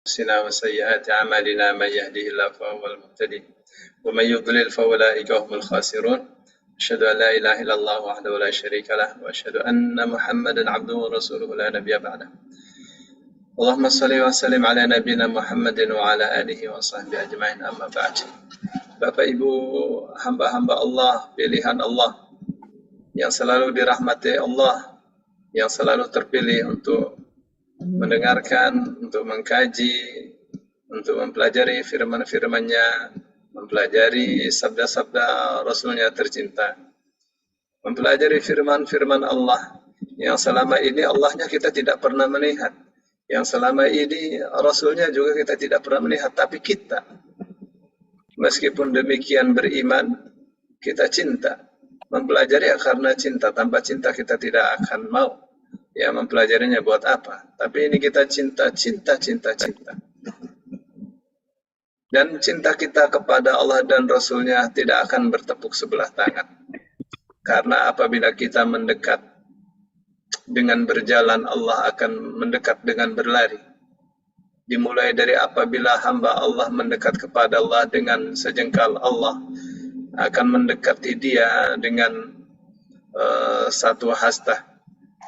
أنفسنا وسيئات أعمالنا من يهده الله فهو المهتدي ومن يضلل فأولئك هم الخاسرون أشهد أن لا إله إلا الله وحده لا شريك له وأشهد أن محمدا عبده ورسوله لا نبي بعده اللهم صل وسلم على نبينا محمد وعلى آله وصحبه أجمعين أما بعد. Bapak Ibu hamba-hamba Allah, pilihan Allah yang selalu dirahmati Allah, yang selalu terpilih untuk mendengarkan, untuk mengkaji, untuk mempelajari firman-firman-Nya, mempelajari sabda-sabda Rasul-Nya tercinta, mempelajari firman-firman Allah yang selama ini Allah-Nya kita tidak pernah melihat, yang selama ini Rasul-Nya juga kita tidak pernah melihat, tapi kita meskipun demikian beriman, kita cinta. Mempelajari karena cinta, tanpa cinta kita tidak akan mau. Ya, mempelajarinya buat apa? Tapi ini kita cinta. Dan cinta kita kepada Allah dan Rasul-Nya tidak akan bertepuk sebelah tangan. Karena apabila kita mendekat dengan berjalan, Allah akan mendekat dengan berlari. Dimulai dari apabila hamba Allah mendekat kepada Allah dengan sejengkal, Allah akan mendekati dia dengan satu hasta.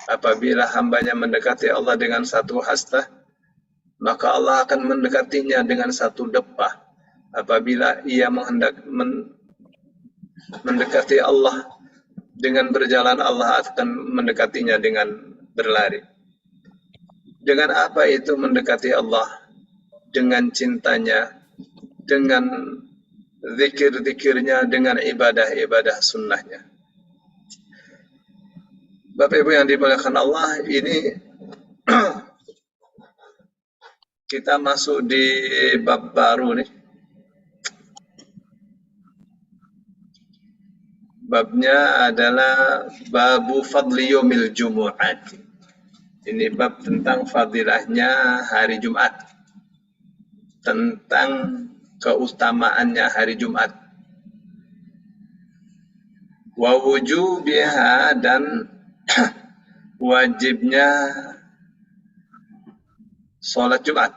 Apabila hambanya mendekati Allah dengan satu hasta, maka Allah akan mendekatinya dengan satu depah. Apabila ia mendekati Allah dengan berjalan, Allah akan mendekatinya dengan berlari. Dengan apa itu mendekati Allah? Dengan cintanya, dengan zikir-zikirnya, dengan ibadah-ibadah sunnahnya. Bapak Ibu yang dimuliakan Allah, ini kita masuk di bab baru nih. Babnya adalah babu fadli yaumil jumu'ati. Ini bab tentang fadilahnya hari Jumat, tentang keutamaannya hari Jumat, wa wujubiha, dan wajibnya sholat Jumat,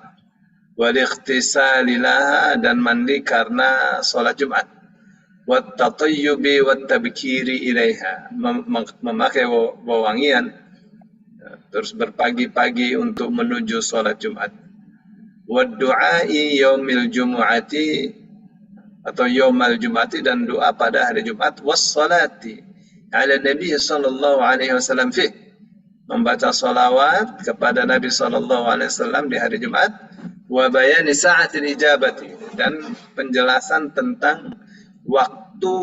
wal ikhtisalilaha, dan mandi karena sholat Jumat, wat tatayyubi wat tabkiri ilaiha, memakai wewangian, terus berpagi-pagi untuk menuju sholat Jumat, wad du'ai yaumil jumu'ati, atau yaumal jum'ati, dan doa pada hari Jumat, was salati ala Nabi sallallahu alaihi wasallam fi, membaca salawat kepada Nabi sallallahu alaihi wasallam di hari Jumat, wa bayani sa'atil ijabati, dan penjelasan tentang waktu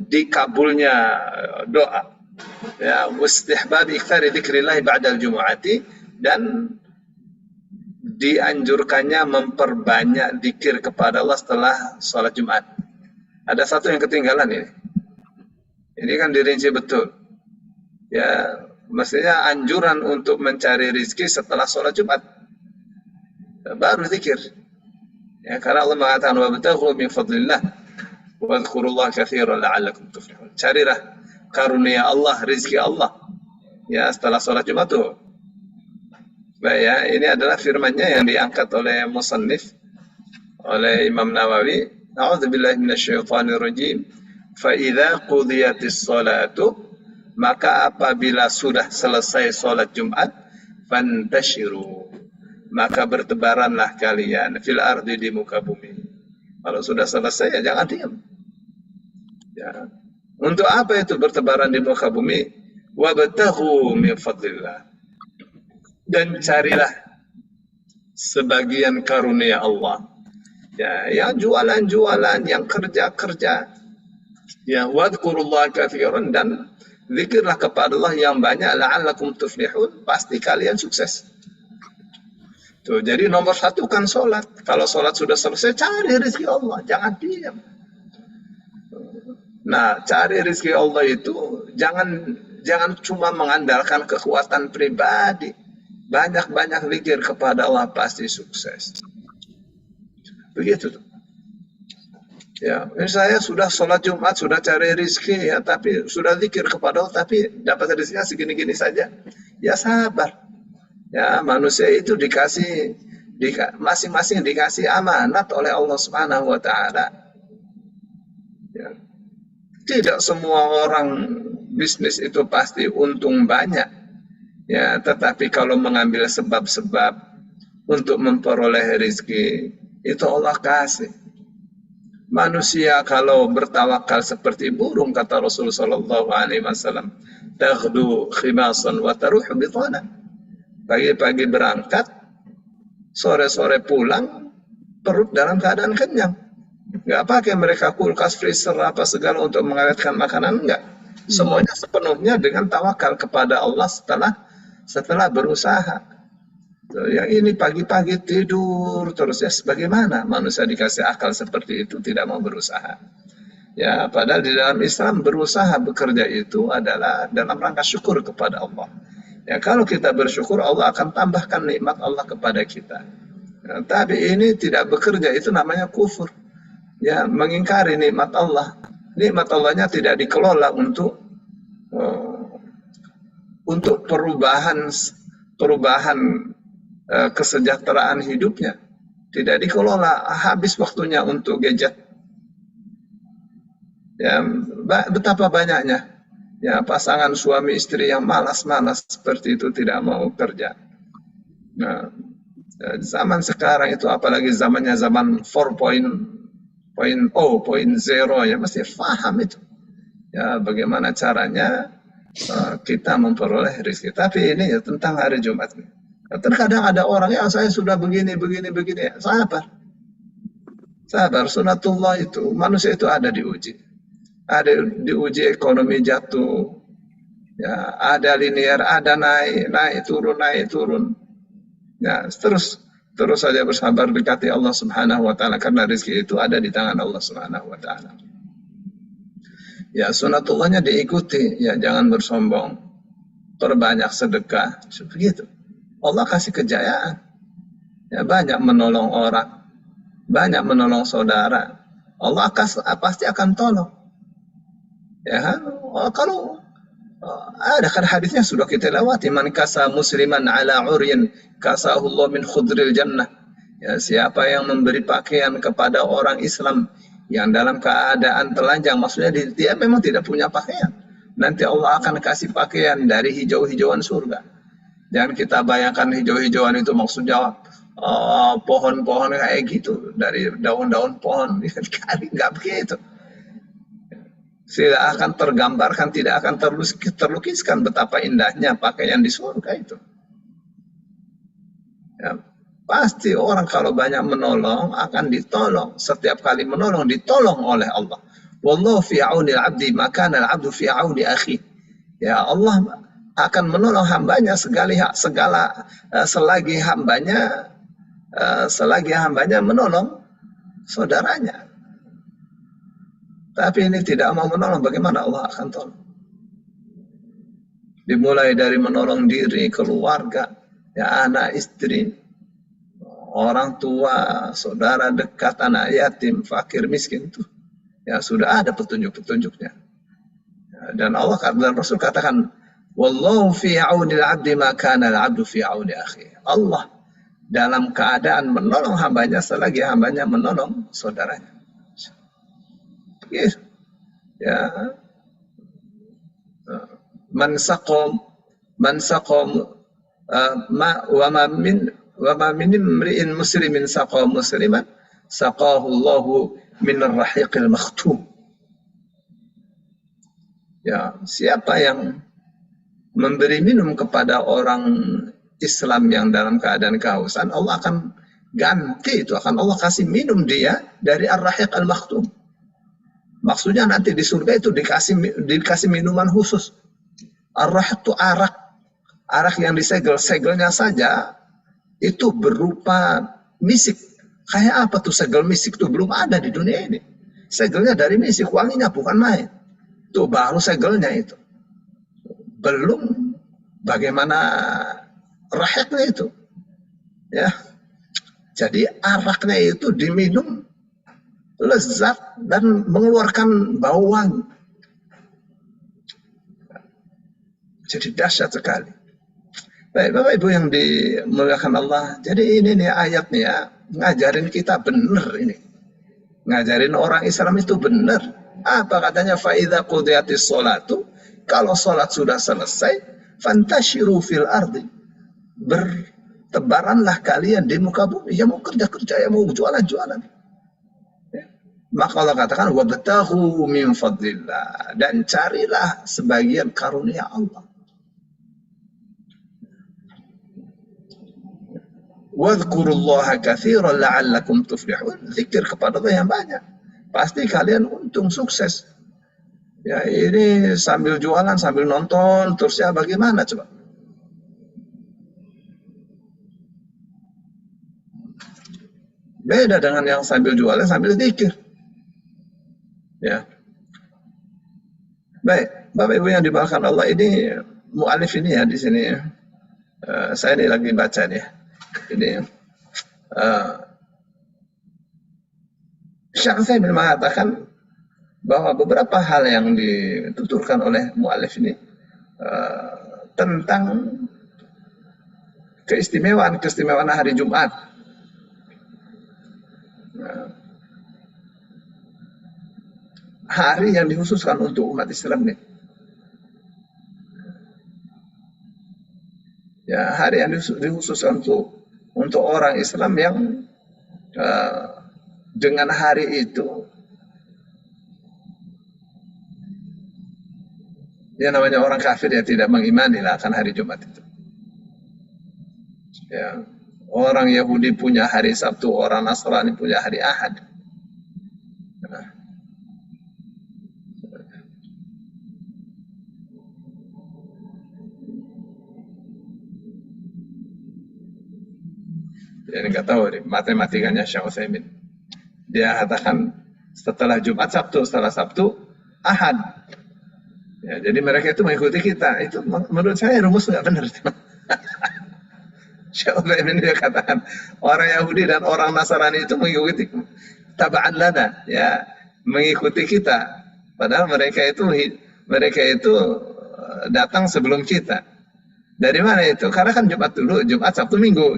dikabulnya doa. Ya, wastihbab iktsari dzikrillah ba'dal jumu'ati, dan dianjurkannya memperbanyak zikir kepada Allah setelah sholat Jumat. Ada satu yang ketinggalan ini. Ini kan dirinci betul. Ya, mestinya anjuran untuk mencari rizki setelah sholat Jumat. Baru zikir. Ya, karena Allah mengatakan wabtaghu min fadlillah wadhkurullaha katsiran la'allakum tuflihun. Carilah karunia Allah, rizki Allah, ya, setelah sholat Jumat tuh. Baik, ya, ini adalah firman-Nya yang diangkat oleh musannif, oleh Imam Nawawi. A'udzubillahi minasyaitonir rajim. Fa idza qudiyatis sholatu, maka apabila sudah selesai sholat Jumat, fantashiru, maka bertebaranlah kalian fil ardi, di muka bumi. Kalau sudah selesai, ya jangan diam. Ya. Untuk apa itu bertebaran di muka bumi? Wabtaghu min fadlillah, dan carilah sebagian karunia Allah. Ya, yang jualan-jualan, yang kerja-kerja. Ya, wadhkurullaha katsiran, dan zikirlah kepada Allah yang banyak, la'allakum tuflihun, pasti kalian sukses. Tuh, jadi nomor satu kan sholat. Kalau sholat sudah selesai, cari rezeki Allah, jangan diam. Nah, cari rezeki Allah itu jangan cuma mengandalkan kekuatan pribadi. Banyak-banyak zikir kepada Allah, pasti sukses. Begitu tuh. Ya, saya sudah sholat Jumat, sudah cari rezeki, ya, tapi sudah zikir kepada Allah, tapi dapat rezekinya segini-gini saja. Ya sabar. Ya, manusia itu dikasih masing-masing dikasih amanat oleh Allah Subhanahu wa taala. Ya. Tidak semua orang bisnis itu pasti untung banyak. Ya, tetapi kalau mengambil sebab-sebab untuk memperoleh rezeki, itu Allah kasih. Manusia kalau bertawakal seperti burung, kata Rasulullah sallallahu alaihi wasallam, taghdu khimasan wa taruhu bitana. Pagi-pagi berangkat, sore-sore pulang, perut dalam keadaan kenyang. Nggak pakai mereka kulkas, freezer, apa segala untuk mengawetkan makanan, enggak. Semuanya sepenuhnya dengan tawakal kepada Allah setelah berusaha. Yang ini pagi-pagi tidur terus, ya sebagaimana manusia dikasih akal seperti itu tidak mau berusaha. Ya, padahal di dalam Islam berusaha bekerja itu adalah dalam rangka syukur kepada Allah. Ya, kalau kita bersyukur, Allah akan tambahkan nikmat Allah kepada kita. Ya, tapi ini tidak bekerja, itu namanya kufur. Ya, mengingkari nikmat Allah. Nikmat Allahnya tidak dikelola untuk perubahan kesejahteraan hidupnya. Tidak dikelola, habis waktunya untuk gadget. Ya, betapa banyaknya ya pasangan suami istri yang malas-malas seperti itu, tidak mau kerja. Nah, zaman sekarang itu apalagi zamannya zaman 4.0 ya, mesti paham itu. Ya, bagaimana caranya kita memperoleh rezeki. Tapi ini ya tentang hari Jumat. Terkadang ada orang, ya saya sudah begini. Sabar, sunatullah itu. Manusia itu ada diuji. Ada diuji ekonomi jatuh. Ya, ada linear, ada naik turun. Ya, terus saja bersabar, dekati Allah Subhanahu wa taala, karena rezeki itu ada di tangan Allah Subhanahu wa taala. Ya, sunatullahnya diikuti, ya jangan bersombong. Perbanyak sedekah, begitu. Allah kasih kejayaan. Ya, banyak menolong orang, banyak menolong saudara. Allah pasti akan tolong. Ya kan? Kalau ada kan hadisnya sudah kita lewati, man kasa musliman ala uryin kasahullah min khudril jannah. Ya, siapa yang memberi pakaian kepada orang Islam yang dalam keadaan telanjang, maksudnya dia memang tidak punya pakaian, nanti Allah akan kasih pakaian dari hijau-hijauan surga. Jangan kita bayangkan hijau-hijauan itu maksudnya pohon-pohon kayak gitu, dari daun-daun pohon, nggak begitu. Tidak akan tergambarkan, tidak akan terlukiskan betapa indahnya pakaian di surga itu. Ya, pasti orang kalau banyak menolong akan ditolong. Setiap kali menolong ditolong oleh Allah. Wallahu fi auni al-'abdi ma kana al-'abdu fi auni akhi. Ya, Allah akan menolong hambanya selagi hambanya menolong saudaranya. Tapi ini tidak mau menolong, bagaimana Allah akan tolong? Dimulai dari menolong diri, keluarga, ya anak istri, orang tua, saudara dekat, anak yatim, fakir, miskin itu. Ya sudah ada petunjuk-petunjuknya. Dan Allah dan Rasul katakan, wallahu fi aunil 'abdi ma kana al-'abdu fi auni akhi. Allah dalam keadaan menolong hambanya selagi hambanya menolong saudaranya. Yes. Ya, man saqam wa ma min imri'in muslimin saqam musliman saqahu Allahu min ar-rahiqil makhtum. Ya, siapa yang memberi minum kepada orang Islam yang dalam keadaan kehausan, Allah akan ganti itu, akan Allah kasih minum dia dari ar-rahiq al-makhtum. Maksudnya nanti di surga itu dikasih minuman khusus. Ar-rahiq itu arak yang disegel, segelnya saja itu berupa misik. Kayak apa tuh segel misik tuh, belum ada di dunia ini. Segelnya dari misik, wanginya bukan main. Tuh baru segelnya itu. Belum bagaimana rahiqnya itu. Ya. Jadi araknya itu diminum lezat dan mengeluarkan bau wangi. Jadi dahsyat sekali. Baik, Bapak Ibu yang dimuliakan Allah. Jadi ini nih ayat nih ya, ngajarin kita benar ini. Ngajarin orang Islam itu benar. Apa katanya? Fa idza qudiyatis sholatu, kalau sholat sudah selesai, fantashiru fil ardi. Bertebaranlah kalian di muka bumi. Ya mau kerja-kerja, ya mau jualan-jualan. Maka Allah katakan wabtaghu min fadlillah, dan carilah sebagian karunia Allah. Wadhkurullaha katsiran la'allakum tuflihun. Zikir kepada Allah yang banyak. Pasti kalian untung, sukses. Ya ini sambil jualan, sambil nonton, terus ya bagaimana coba? Beda dengan yang sambil jualan, sambil zikir. Ya. Baik, Bapak Ibu yang dimuliakan Allah, ini mu'alif ini ya di sini. Saya ini lagi baca nih. Ini Syekh Utsaimin mengatakan bahwa beberapa hal yang dituturkan oleh mu'alif ini tentang keistimewaan hari Jumat. Hari yang dikhususkan untuk umat Islam nih. Ya, hari yang dikhususkan untuk orang Islam yang dengan hari itu ya namanya orang kafir ya tidak mengimani lah akan hari Jumat itu. Ya, orang Yahudi punya hari Sabtu, orang Nasrani punya hari Ahad. Nah, jadi nggak tahu nih, matematikanya Syekh Utsaimin. Dia katakan setelah Jumat Sabtu, setelah Sabtu Ahad. Ya, jadi mereka itu mengikuti kita. Itu menurut saya rumus nggak benar. Syekh Utsaimin dia katakan orang Yahudi dan orang Nasrani itu mengikuti taba'an lana, ya, mengikuti kita. Padahal mereka itu datang sebelum kita. Dari mana itu? Karena kan Jumat dulu, Jumat, Sabtu, Minggu.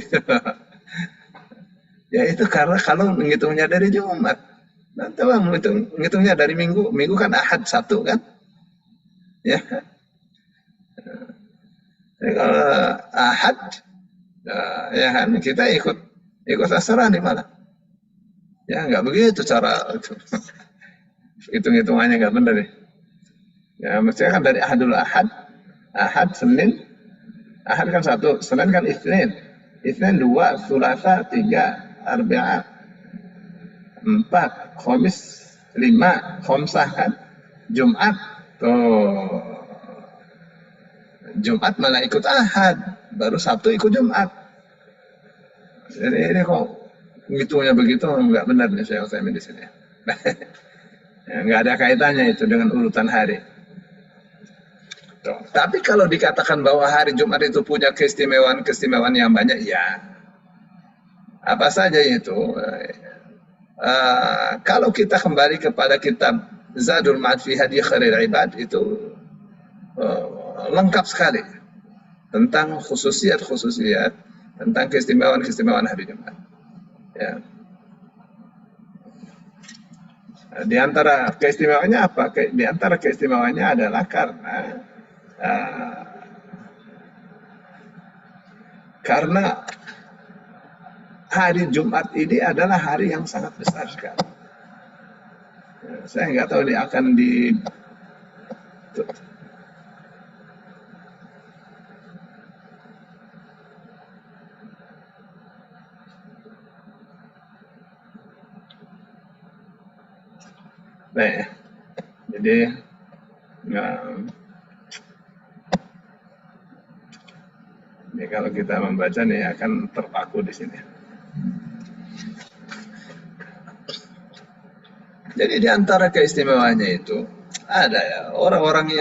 Ya itu karena kalau menghitungnya dari Jumat. Nanti menghitungnya dari Minggu. Minggu kan Ahad, Sabtu kan? Ya. Jadi kalau Ahad, ya kan kita ikut Nasrani malah. Ya nggak begitu cara hitung-hitungannya nggak benar deh. Ya mestinya kan dari Ahad Senin, Ahad kan 1, Senin kan Isnin 2, Selasa 3, Arba'a 4, Khamis 5, Khamsah kan, Jumat tuh. Jumat malah ikut Ahad, baru Sabtu ikut Jumat. Jadi ini kok ngitungnya begitu nggak benar nih Syekh Utsaimin di sini. Ya, nggak ada kaitannya itu dengan urutan hari. Tuh. Tapi kalau dikatakan bahwa hari Jumat itu punya keistimewaan yang banyak, ya. Apa saja itu? Kalau kita kembali kepada kitab Zadul Ma'ad fi Hadi Khairil Ibad itu lengkap sekali tentang khususiat tentang keistimewaan hari Jumat. Ya. Di antara keistimewaannya apa? Di antara keistimewaannya adalah karena hari Jumat ini adalah hari yang sangat besar sekali. Ya, saya nggak tahu ini akan Baik, jadi ini kalau kita membaca nih akan terpaku di sini. Jadi di antara keistimewaannya itu ada ya orang-orang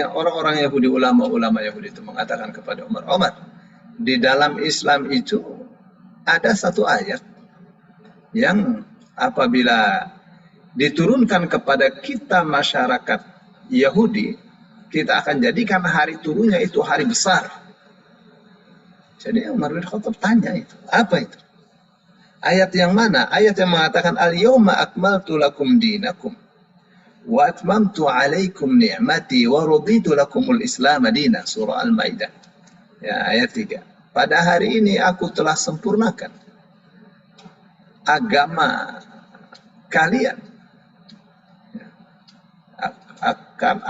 Yahudi, ulama Yahudi itu mengatakan kepada Umar, di dalam Islam itu ada satu ayat yang apabila diturunkan kepada kita masyarakat Yahudi, kita akan jadikan hari turunnya itu hari besar. Jadi Umar bin Khattab tanya itu, apa itu? Ayat yang mana? Ayat yang mengatakan al-yawma akmaltu lakum dinakum wa atmamtu alaikum ni'mati wa raditu lakumul Islam madina. Surah Al-Maidah. Ya, ayat 3. Pada hari ini aku telah sempurnakan agama kalian.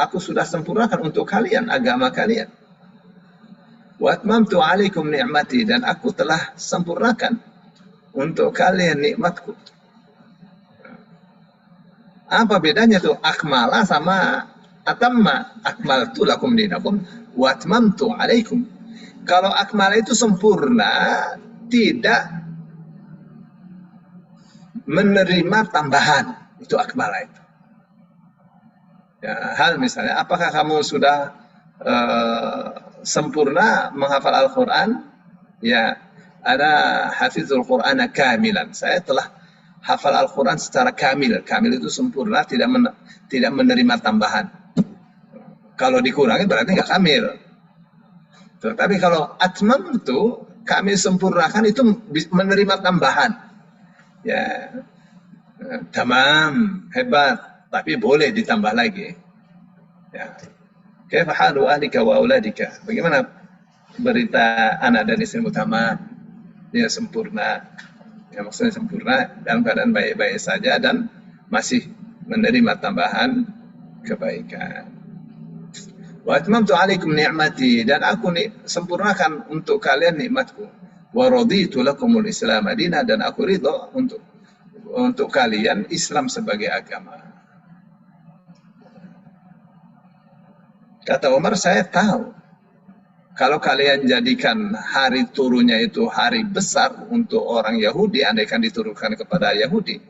Aku sudah sempurnakan untuk kalian agama kalian. Wa atmamtu alaikum ni'mati, dan aku telah sempurnakan untuk kalian nikmatku. Apa bedanya tuh akmala sama atamma? Akmaltu lakum dinakum wa atmamtu alaikum. Kalau akmala itu sempurna, tidak menerima tambahan, itu akmala itu. Ya, hal misalnya, apakah kamu sudah sempurna menghafal Al-Quran? Ya, ada hafizul Quran kamilan. Saya telah hafal Al-Quran secara kamil. Kamil itu sempurna, tidak menerima tambahan. Kalau dikurangi berarti nggak kamil. Tetapi kalau atmam itu kami sempurnakan, itu menerima tambahan. Ya, tamam, hebat. Tapi boleh ditambah lagi. Ya. Kaifa halu ahlika wa auladika? Bagaimana berita anak dan istrimu? Tamam. Dia sempurna. Ya, maksudnya sempurna dalam keadaan baik-baik saja dan masih menerima tambahan kebaikan. Wa atmamtu alaikum ni'mati, dan aku sempurnakan untuk kalian nikmatku. Wa raditu lakumul Islam madina, dan aku ridho untuk kalian Islam sebagai agama. Kata Umar, saya tahu kalau kalian jadikan hari turunnya itu hari besar untuk orang Yahudi, andaikan diturunkan kepada Yahudi,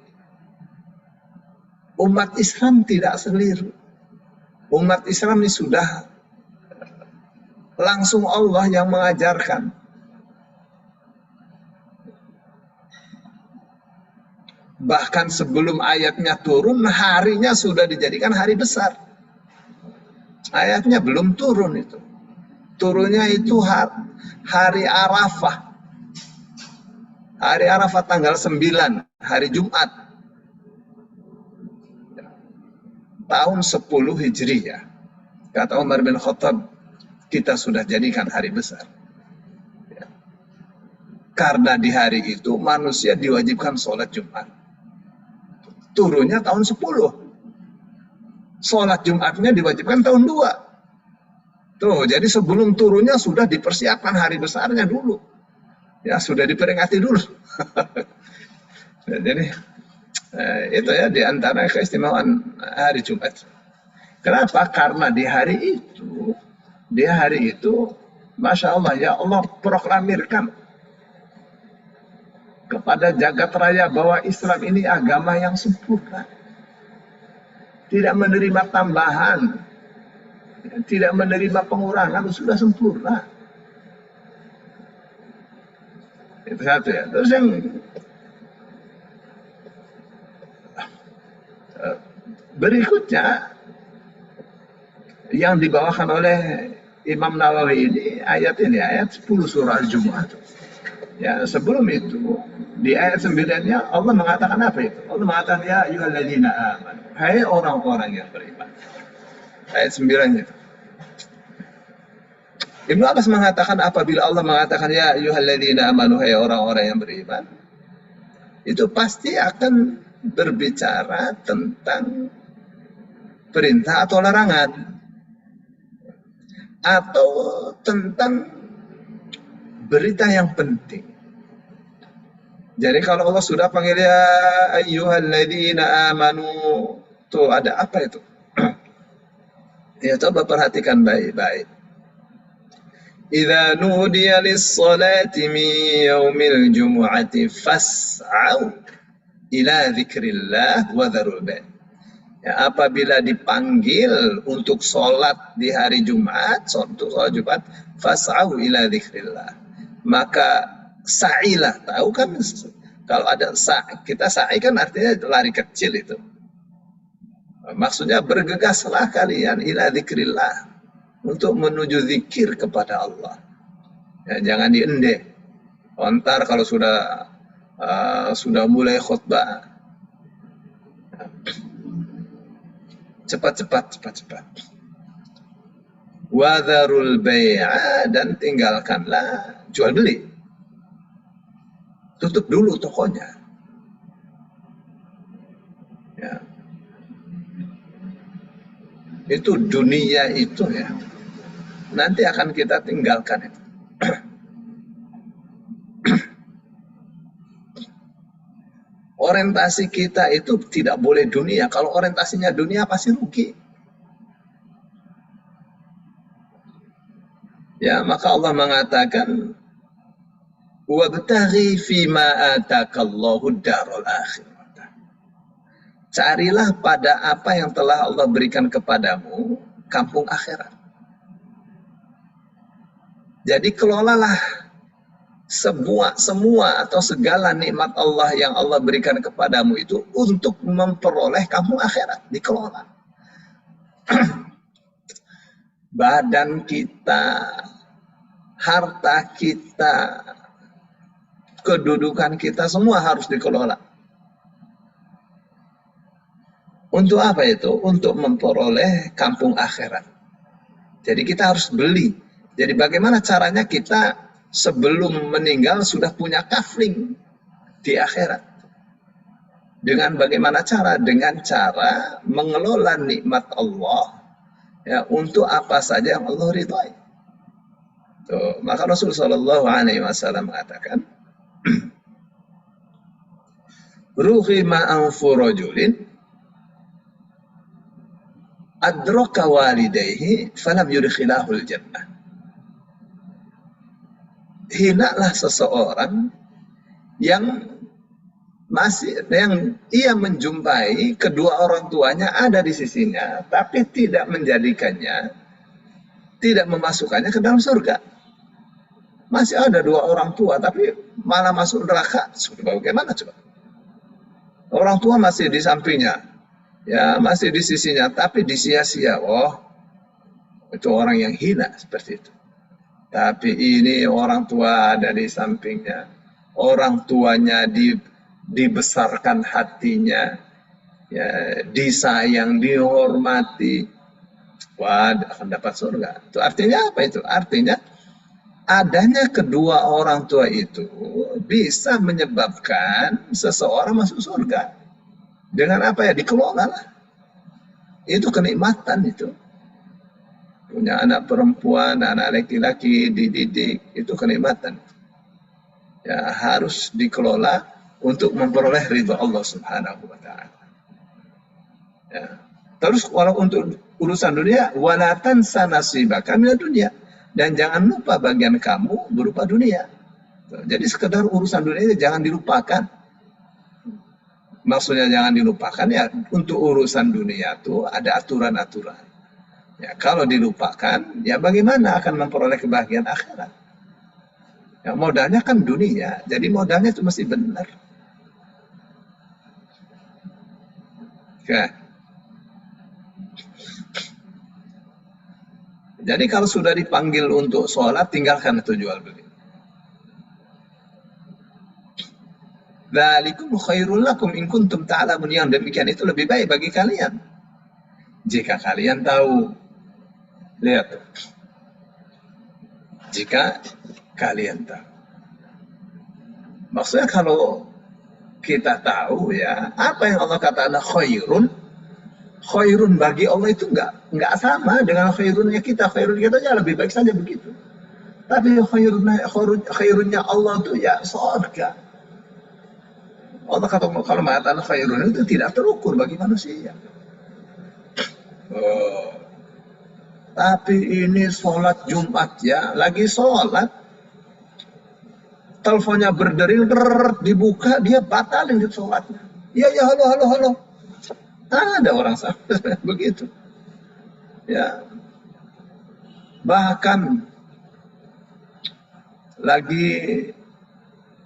umat Islam tidak seliru. Umat Islam ini sudah langsung Allah yang mengajarkan. Bahkan sebelum ayatnya turun, harinya sudah dijadikan hari besar. Ayatnya belum turun itu. Turunnya itu hari Arafah. Hari Arafah tanggal 9, hari Jumat. Tahun 10 Hijriyah. Kata Umar bin Khattab, kita sudah jadikan hari besar. Ya. Karena di hari itu manusia diwajibkan sholat Jumat. Turunnya tahun 10. Sholat Jumatnya diwajibkan tahun 2. Tuh, jadi sebelum turunnya sudah dipersiapkan hari besarnya dulu. Ya, sudah diperingati dulu. Jadi itu ya di antara keistimewaan hari Jumat. Kenapa? Karena di hari itu, Masya Allah, ya Allah proklamirkan kepada jagat raya bahwa Islam ini agama yang sempurna. Tidak menerima tambahan, tidak menerima pengurangan, sudah sempurna. Itu satu ya. Terus yang berikutnya yang dibawakan oleh Imam Nawawi ini, ayat 10 surah Al-Jumu'ah. Ya, sebelum itu di ayat 9-nya Allah mengatakan apa itu? Allah mengatakan ya ayyuhalladzina amanu, hai orang-orang yang beriman. Ayat 9-nya. Ibnu Abbas mengatakan apabila Allah mengatakan ya ayyuhalladzina amanu, hai orang-orang yang beriman, itu pasti akan berbicara tentang perintah atau larangan, atau tentang berita yang penting. Jadi kalau Allah sudah panggil ya ayyuhalladzina amanu, tuh ada apa itu? Ya, coba perhatikan baik-baik. Idza nudiya lis-salati min yaumil jumu'ati fas'au ila dzikrillah wa dzarul bai'. Ya, apabila dipanggil untuk sholat di hari Jumat, untuk sholat Jumat, fas'au ila dzikrillah, maka sa'ilah. Tahu kan kalau ada kita sa'i kan artinya lari kecil itu. Maksudnya bergegaslah kalian ila dzikrillah, untuk menuju zikir kepada Allah. Ya, jangan diende. Ntar kalau sudah mulai khutbah, cepat. Wadharul bai'a, dan tinggalkanlah jual beli. Tutup dulu tokonya. Ya. Itu dunia itu ya. Nanti akan kita tinggalkan itu. Orientasi kita itu tidak boleh dunia. Kalau orientasinya dunia pasti rugi. Ya, maka Allah mengatakan wabtaghi fima atakallahu darul akhirah. Carilah pada apa yang telah Allah berikan kepadamu kampung akhirat. Jadi kelolalah semua atau segala nikmat Allah yang Allah berikan kepadamu itu untuk memperoleh kampung akhirat, dikelola. Badan kita, harta kita, kedudukan kita, semua harus dikelola. Untuk apa itu? Untuk memperoleh kampung akhirat. Jadi kita harus beli. Jadi bagaimana caranya kita sebelum meninggal sudah punya kafling di akhirat? Dengan bagaimana cara? Dengan cara mengelola nikmat Allah ya, untuk apa saja yang Allah ridhai. Tuh, maka Rasulullah SAW mengatakan, rughima anfu rajulin adraka walidayhi falam yudkhilahul jannah. Hinalah seseorang yang ia menjumpai kedua orang tuanya ada di sisinya, tapi tidak menjadikannya, tidak memasukkannya ke dalam surga. Masih ada dua orang tua, tapi malah masuk neraka. Bagaimana coba? Orang tua masih di sampingnya, ya masih di sisinya, tapi disia-sia. Oh, itu orang yang hina seperti itu. Tapi ini orang tua ada di sampingnya, orang tuanya dibesarkan hatinya, ya, disayang, dihormati, wah, akan dapat surga. Itu artinya apa itu? Artinya adanya kedua orang tua itu bisa menyebabkan seseorang masuk surga. Dengan apa ya? Dikelola lah. Itu kenikmatan itu. Punya anak perempuan, anak laki-laki, dididik, itu kenikmatan. Ya, harus dikelola untuk memperoleh ridha Allah Subhanahu wa Ta'ala. Ya. Terus kalau untuk urusan dunia, wala tansa nasibaka minad dunya, dan jangan lupa bagian kamu berupa dunia. Jadi sekedar urusan dunia itu jangan dilupakan. Maksudnya jangan dilupakan ya, untuk urusan dunia itu ada aturan-aturan. Ya, kalau dilupakan, ya bagaimana akan memperoleh kebahagiaan akhirat? Ya, modalnya kan dunia, jadi modalnya itu mesti benar. Ya. Jadi kalau sudah dipanggil untuk sholat, tinggalkan itu jual beli. Dzalikum khairul lakum in kuntum ta'lamun, yang demikian itu lebih baik bagi kalian jika kalian tahu. Lihat, jika kalian tahu. Maksudnya kalau kita tahu ya, apa yang Allah katakan khairun bagi Allah itu enggak sama dengan khairunnya kita. Khairun kita ya lebih baik saja begitu. Tapi khairunnya Allah itu ya surga. Allah kata kalau mengatakan khairun itu tidak terukur bagi manusia. Oh. Tapi ini sholat Jumat ya, lagi sholat, teleponnya berdering, dibuka, dia batalin di sholatnya. Ya, halo. Ada orang sampai begitu. Ya, bahkan lagi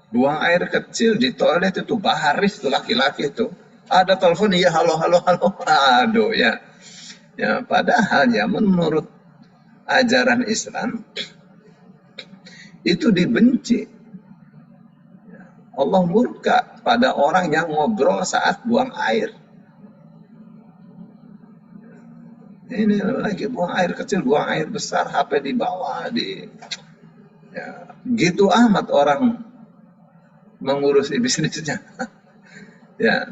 buang air kecil di toilet itu, baharis itu laki-laki itu, ada telepon, ya halo, aduh ya. Ya, padahal ya menurut ajaran Islam itu dibenci. Allah murka pada orang yang ngobrol saat buang air. Ini lagi buang air kecil, buang air besar, HP di bawah, ya, gitu amat orang mengurusi bisnisnya. Ya,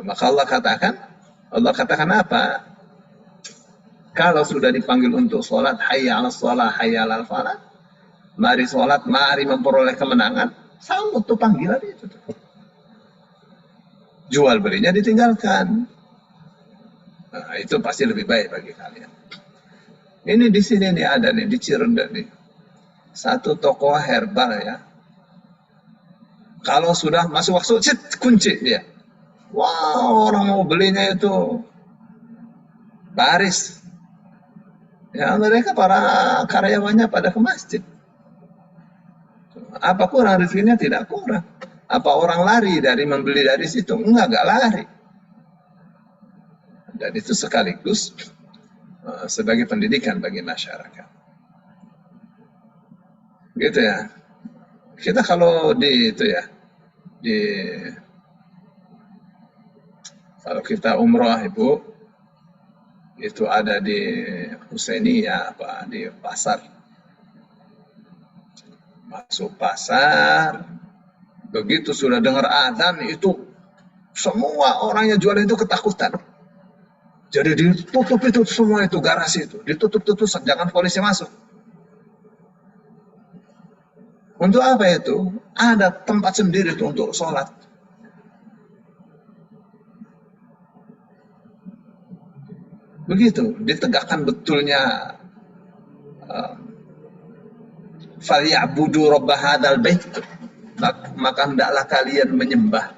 maka Allah katakan apa? Kalau sudah dipanggil untuk sholat, hayya 'alas sholat, hayya 'alal falah, mari sholat, mari memperoleh kemenangan, sambut tuh panggilan itu. Jual belinya ditinggalkan. Nah, itu pasti lebih baik bagi kalian. Ini di sini nih ada nih, di Cirende nih, satu toko herbal ya. Kalau sudah masuk waktu, kunci dia. Wow, orang mau belinya itu baris. Ya, mereka para karyawannya pada ke masjid. Apa kurang rezekinya? Tidak kurang. Apa orang lari dari membeli dari situ? Enggak lari. Dan itu sekaligus sebagai pendidikan bagi masyarakat. Gitu ya. Kita kalau kalau kita umroh Ibu, itu ada di Husainiyah di pasar. Masuk pasar, begitu sudah dengar adzan itu semua orangnya jualan itu ketakutan. Jadi ditutup itu semua itu garasi itu, ditutup jangan polisi masuk. Untuk apa itu? Ada tempat sendiri itu untuk sholat. Begitu, ditegakkan betulnya falyabudu rabb hadzal bait, maka hendaklah kalian menyembah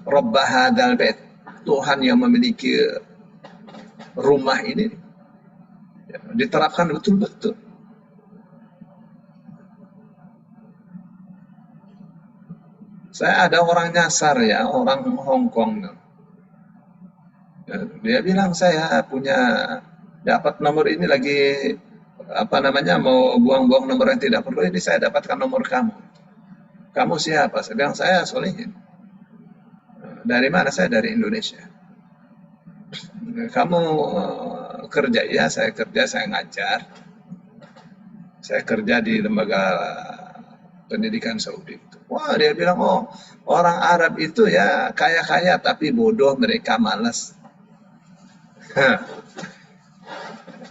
rabb hadzal bait, Tuhan yang memiliki rumah ini. Ya, diterapkan betul-betul. Saya ada orang nyasar ya, orang Hong Kong. Ya, dia bilang saya punya dapat nomor ini lagi mau buang-buang nomor yang tidak perlu, ini saya dapatkan nomor kamu. Kamu siapa? Saya bilang saya Solihin. Dari mana? Saya dari Indonesia. Kamu kerja? Ya, saya kerja, saya ngajar. Saya kerja di lembaga pendidikan Saudi. Wah, dia bilang, oh orang Arab itu ya kaya-kaya tapi bodoh, mereka malas.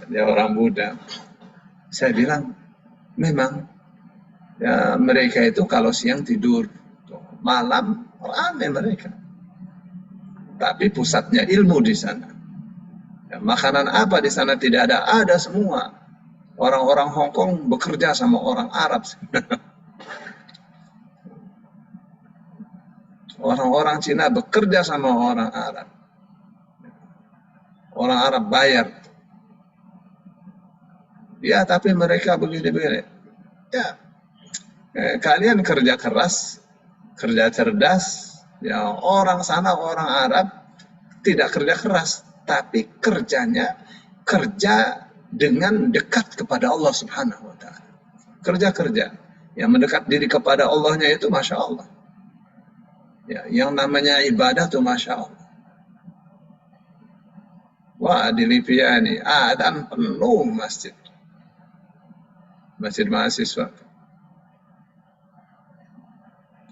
Dia orang Buddha. Saya bilang, memang ya mereka itu kalau siang tidur, malam ramai mereka. Tapi pusatnya ilmu di sana. Ya, makanan apa di sana tidak ada? Ada semua. Orang-orang Hong Kong bekerja sama orang Arab. Orang-orang Cina bekerja sama orang Arab. Orang Arab bayar. Ya, tapi mereka begini-begini. Ya, kalian kerja keras, kerja cerdas. Ya, orang sana, orang Arab tidak kerja keras, tapi kerjanya kerja dengan dekat kepada Allah Subhanahu wa Ta'ala. Kerja yang mendekat diri kepada Allahnya itu Masya Allah. Ya, yang namanya ibadah tuh Masya Allah. Wah, di Libya ini adzan penuh masjid mahasiswa.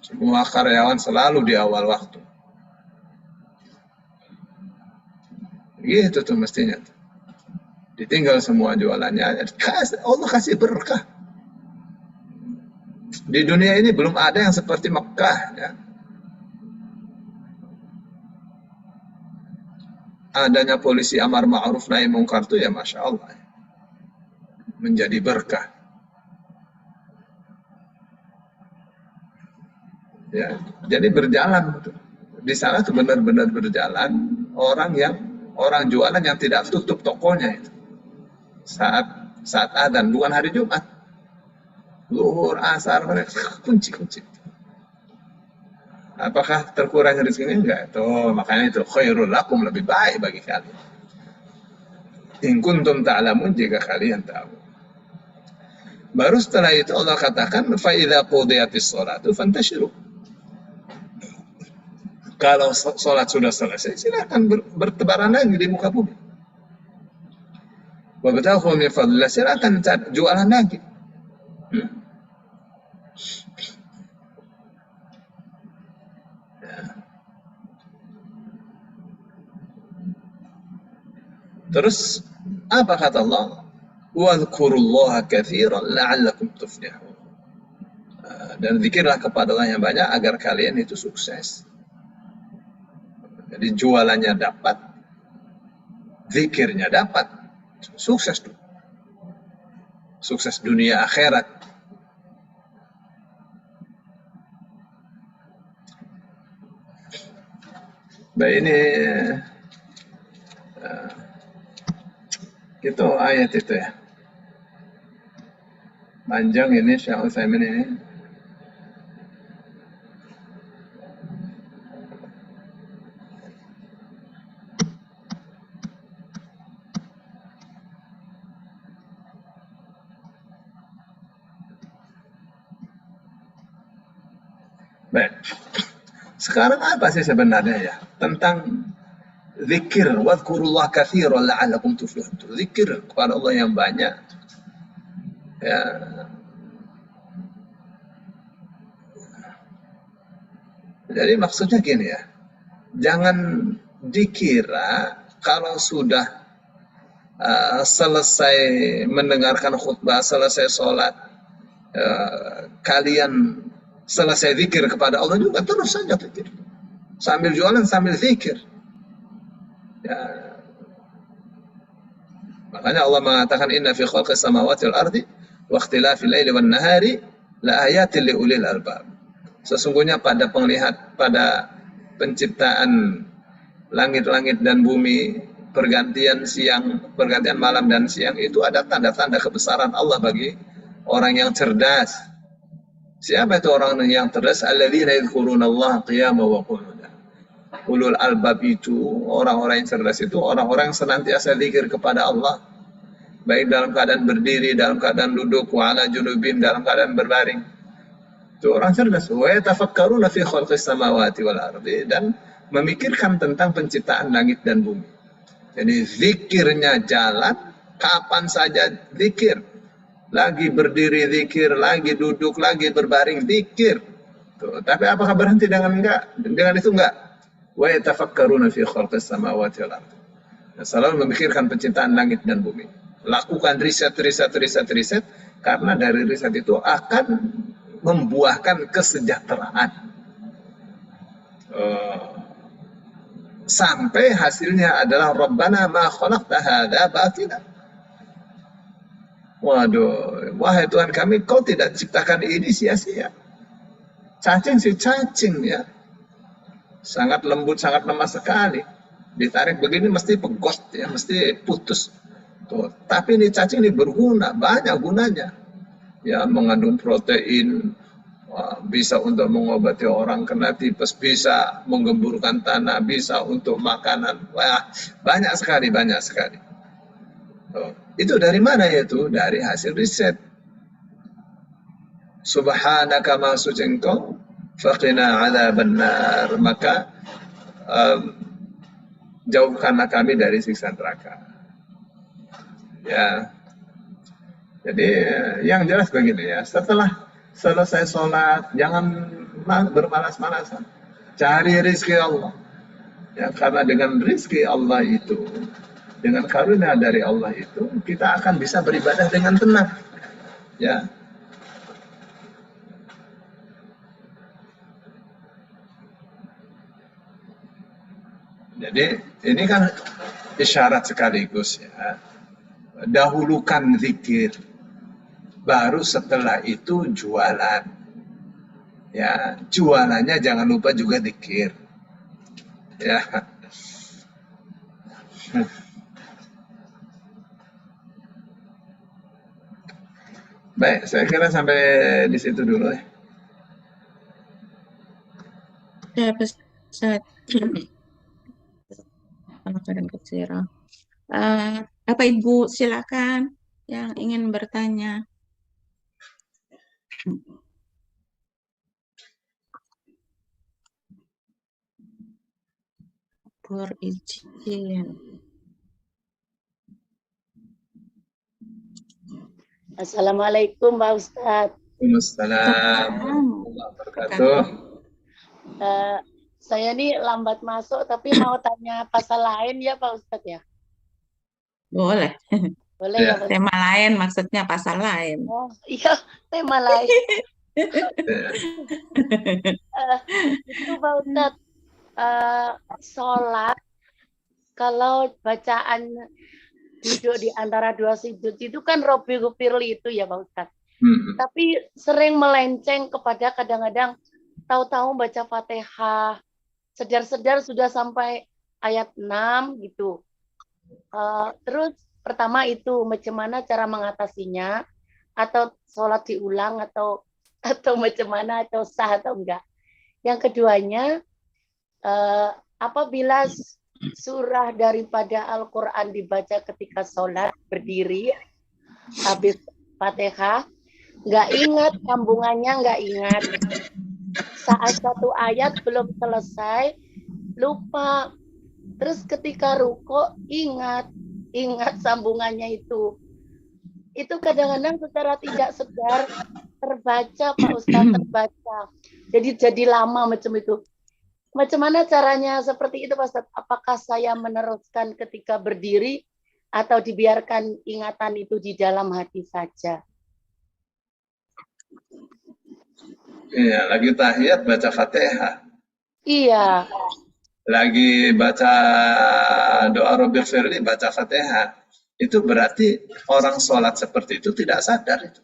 Semua karyawan selalu di awal waktu. Gitu tuh mestinya. Ditinggal semua jualannya. Allah kasih berkah. Di dunia ini belum ada yang seperti Mekah. Ya. Adanya polisi amar ma'ruf nahi mungkar itu ya Masya Allah. Menjadi berkah. Ya, jadi berjalan di sana tuh benar-benar berjalan orang jualan yang tidak tutup tokonya itu saat adzan, bukan hari Jumat, zuhur, asar, mereka kunci. Apakah terkurangi rezekinya? Enggak. Tuh makanya itu khairul lakum, lebih baik bagi kalian. In kuntum ta'lamun, jika kalian tahu. Baru setelah itu Allah katakan fa idza qudiyatis sholatu fantashiru. Kalau sholat sudah selesai, silakan bertebaran lagi di muka bumi. Wabtaghu min fadlillah, silakan jualan lagi. Terus apa kata Allah? Wadhkurullaha katsiran la'allakum tuflihun. Dan zikirlah kepada Allah yang banyak agar kalian itu sukses. Jadi jualannya dapat, zikirnya dapat, sukses tuh. Sukses dunia akhirat. Baik, ini itu ayat itu ya. Panjang ini Syekh Utsaimin ini. Baik. Sekarang apa sih sebenarnya ya tentang zikir? Wadhkurullah katsiran la'allakum tuflihun. Zikir kepada Allah yang banyak. Ya. Jadi maksudnya gini ya. Jangan dikira kalau sudah selesai mendengarkan khutbah, selesai sholat, kalian selesai zikir kepada Allah juga terus saja zikir. Sambil jualan, sambil zikir. Ya. Makanya Allah mengatakan inna fi khalqis samawati wal ardi wa ikhtilafil laili wan nahari la ayatin li ulil albab. Sesungguhnya pada penciptaan langit-langit dan bumi, pergantian malam dan siang itu ada tanda-tanda kebesaran Allah bagi orang yang cerdas. Siapa itu orang yang cerdas? Alladzina yadhkurunallaha qiyaman wa qu'udan. Ulul albab itu, orang-orang yang cerdas itu orang-orang yang senantiasa zikir kepada Allah, baik dalam keadaan berdiri, dalam keadaan duduk, wa ala junubin, dalam keadaan berbaring. Itu orang cerdas. Wa yatafakkaruna fi khalqis samawati wal ardi, dan memikirkan tentang penciptaan langit dan bumi. Jadi zikirnya jalan, kapan saja zikir. Lagi berdiri zikir, lagi duduk, lagi berbaring zikir. Tuh. Tapi apakah berhenti dengan itu enggak? Wa yatafakkaruna fi khalqis samawati wal ardi. Selalu memikirkan penciptaan langit dan bumi. Lakukan riset, karena dari riset itu akan membuahkan kesejahteraan. Sampai hasilnya adalah Rabbana ma khalaqta hadza batila. Waduh, wahai Tuhan kami, kau tidak ciptakan ini sia-sia. Cacing sih cacing ya. Sangat lembut, sangat lemah sekali. Ditarik begini mesti pegos ya, mesti putus. Tuh. Tapi ini cacing ini berguna, banyak gunanya. Ya, mengandung protein, bisa untuk mengobati orang kena tipes, bisa menggemburkan tanah, bisa untuk makanan. Wah, banyak sekali. Itu dari mana itu? Dari hasil riset. Subhanaka ma suci engkau, faqina adzabannar. Maka jauhkanlah kami dari siksa neraka. Ya. Jadi yang jelas begini ya, setelah selesai sholat, jangan bermalas-malasan. Cari rezeki Allah. Ya, karena dengan rezeki Allah itu, dengan karunia dari Allah itu, kita akan bisa beribadah dengan tenang. Ya. Jadi ini kan isyarat sekaligus ya. Dahulukan zikir, baru setelah itu jualan. Ya, jualannya jangan lupa juga zikir. Ya. Baik, saya kira sampai di situ dulu ya. Ya, Ustaz. Bapak Ibu silakan yang ingin bertanya. Berizin. Assalamualaikum Pak Ustadz. Waalaikumsalam warahmatullahi wabarakatuh. Saya ini lambat masuk tapi mau tanya pasal lain ya Pak Ustadz ya? Boleh. Boleh Ya. ya Pak Ustadz? Tema lain maksudnya pasal lain. Oh iya, tema lain. Itu Pak Ustadz, sholat kalau bacaan duduk di antara dua sujud itu kan Robbi Gufirli itu ya Pak Ustadz. Tapi sering melenceng kepada kadang-kadang tahu-tahu baca Fatihah, sedar-sedar sudah sampai ayat 6 gitu. Terus pertama itu macam mana cara mengatasinya, atau sholat diulang atau macam mana, atau sah atau enggak. Yang keduanya, apabila surah daripada Al-Quran dibaca ketika sholat berdiri habis Fatihah, nggak ingat sambungannya, nggak ingat. Saat satu ayat belum selesai, lupa. Terus ketika ruko ingat sambungannya itu. Itu kadang-kadang secara tidak sadar terbaca Pak Ustadz, terbaca. Jadi lama macam itu. Macam mana caranya seperti itu Pak Ustadz? Apakah saya meneruskan ketika berdiri atau dibiarkan ingatan itu di dalam hati saja? Iya, lagi tahiyat baca Fatihah. Iya. Lagi baca doa Robbi Firli baca Fatihah. Itu berarti orang sholat seperti itu tidak sadar itu.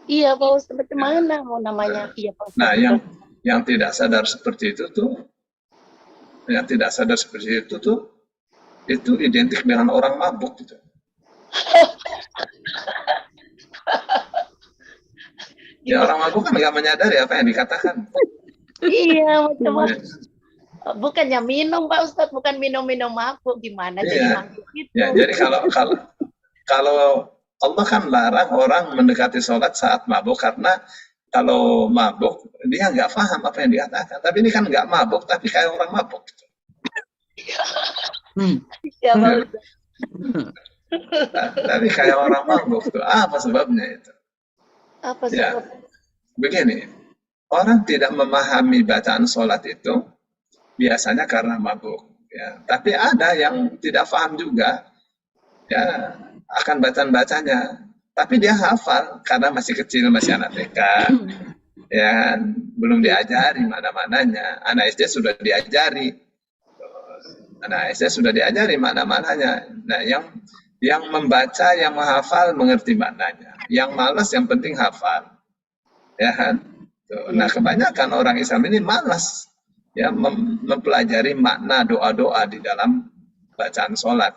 Iya Pak Ustadz, macam mana mau namanya? Iya Pak Ustadz. Nah, yang tidak sadar seperti itu tuh, itu identik dengan orang mabuk gitu. Ya orang mabuk kan nggak menyadari apa yang dikatakan. Iya, macam bukannya minum Pak Ustadz, bukan minum mabuk, gimana jadi mabuk itu? Ya, jadi kalau Allah kan larang orang mendekati sholat saat mabuk, karena kalau mabuk dia nggak paham apa yang dikatakan. Tapi ini kan nggak mabuk, tapi kayak orang mabuk. Gitu. Ya Pak Ustadz. Tapi kayak orang mabuk tuh, apa sebabnya itu? Apa Ya, sebab? begini, orang tidak memahami bacaan sholat itu biasanya karena mabuk. Ya, tapi ada yang tidak paham juga, ya akan bacaan-bacanya, tapi dia hafal karena masih kecil, masih anak TK, ya belum diajari mana-mananya. Anak SD sudah diajari, mana-mananya. Nah, yang membaca, yang menghafal mengerti maknanya. Yang malas yang penting hafal, ya kan? Nah, kebanyakan orang Islam ini malas ya mempelajari makna doa-doa di dalam bacaan sholat.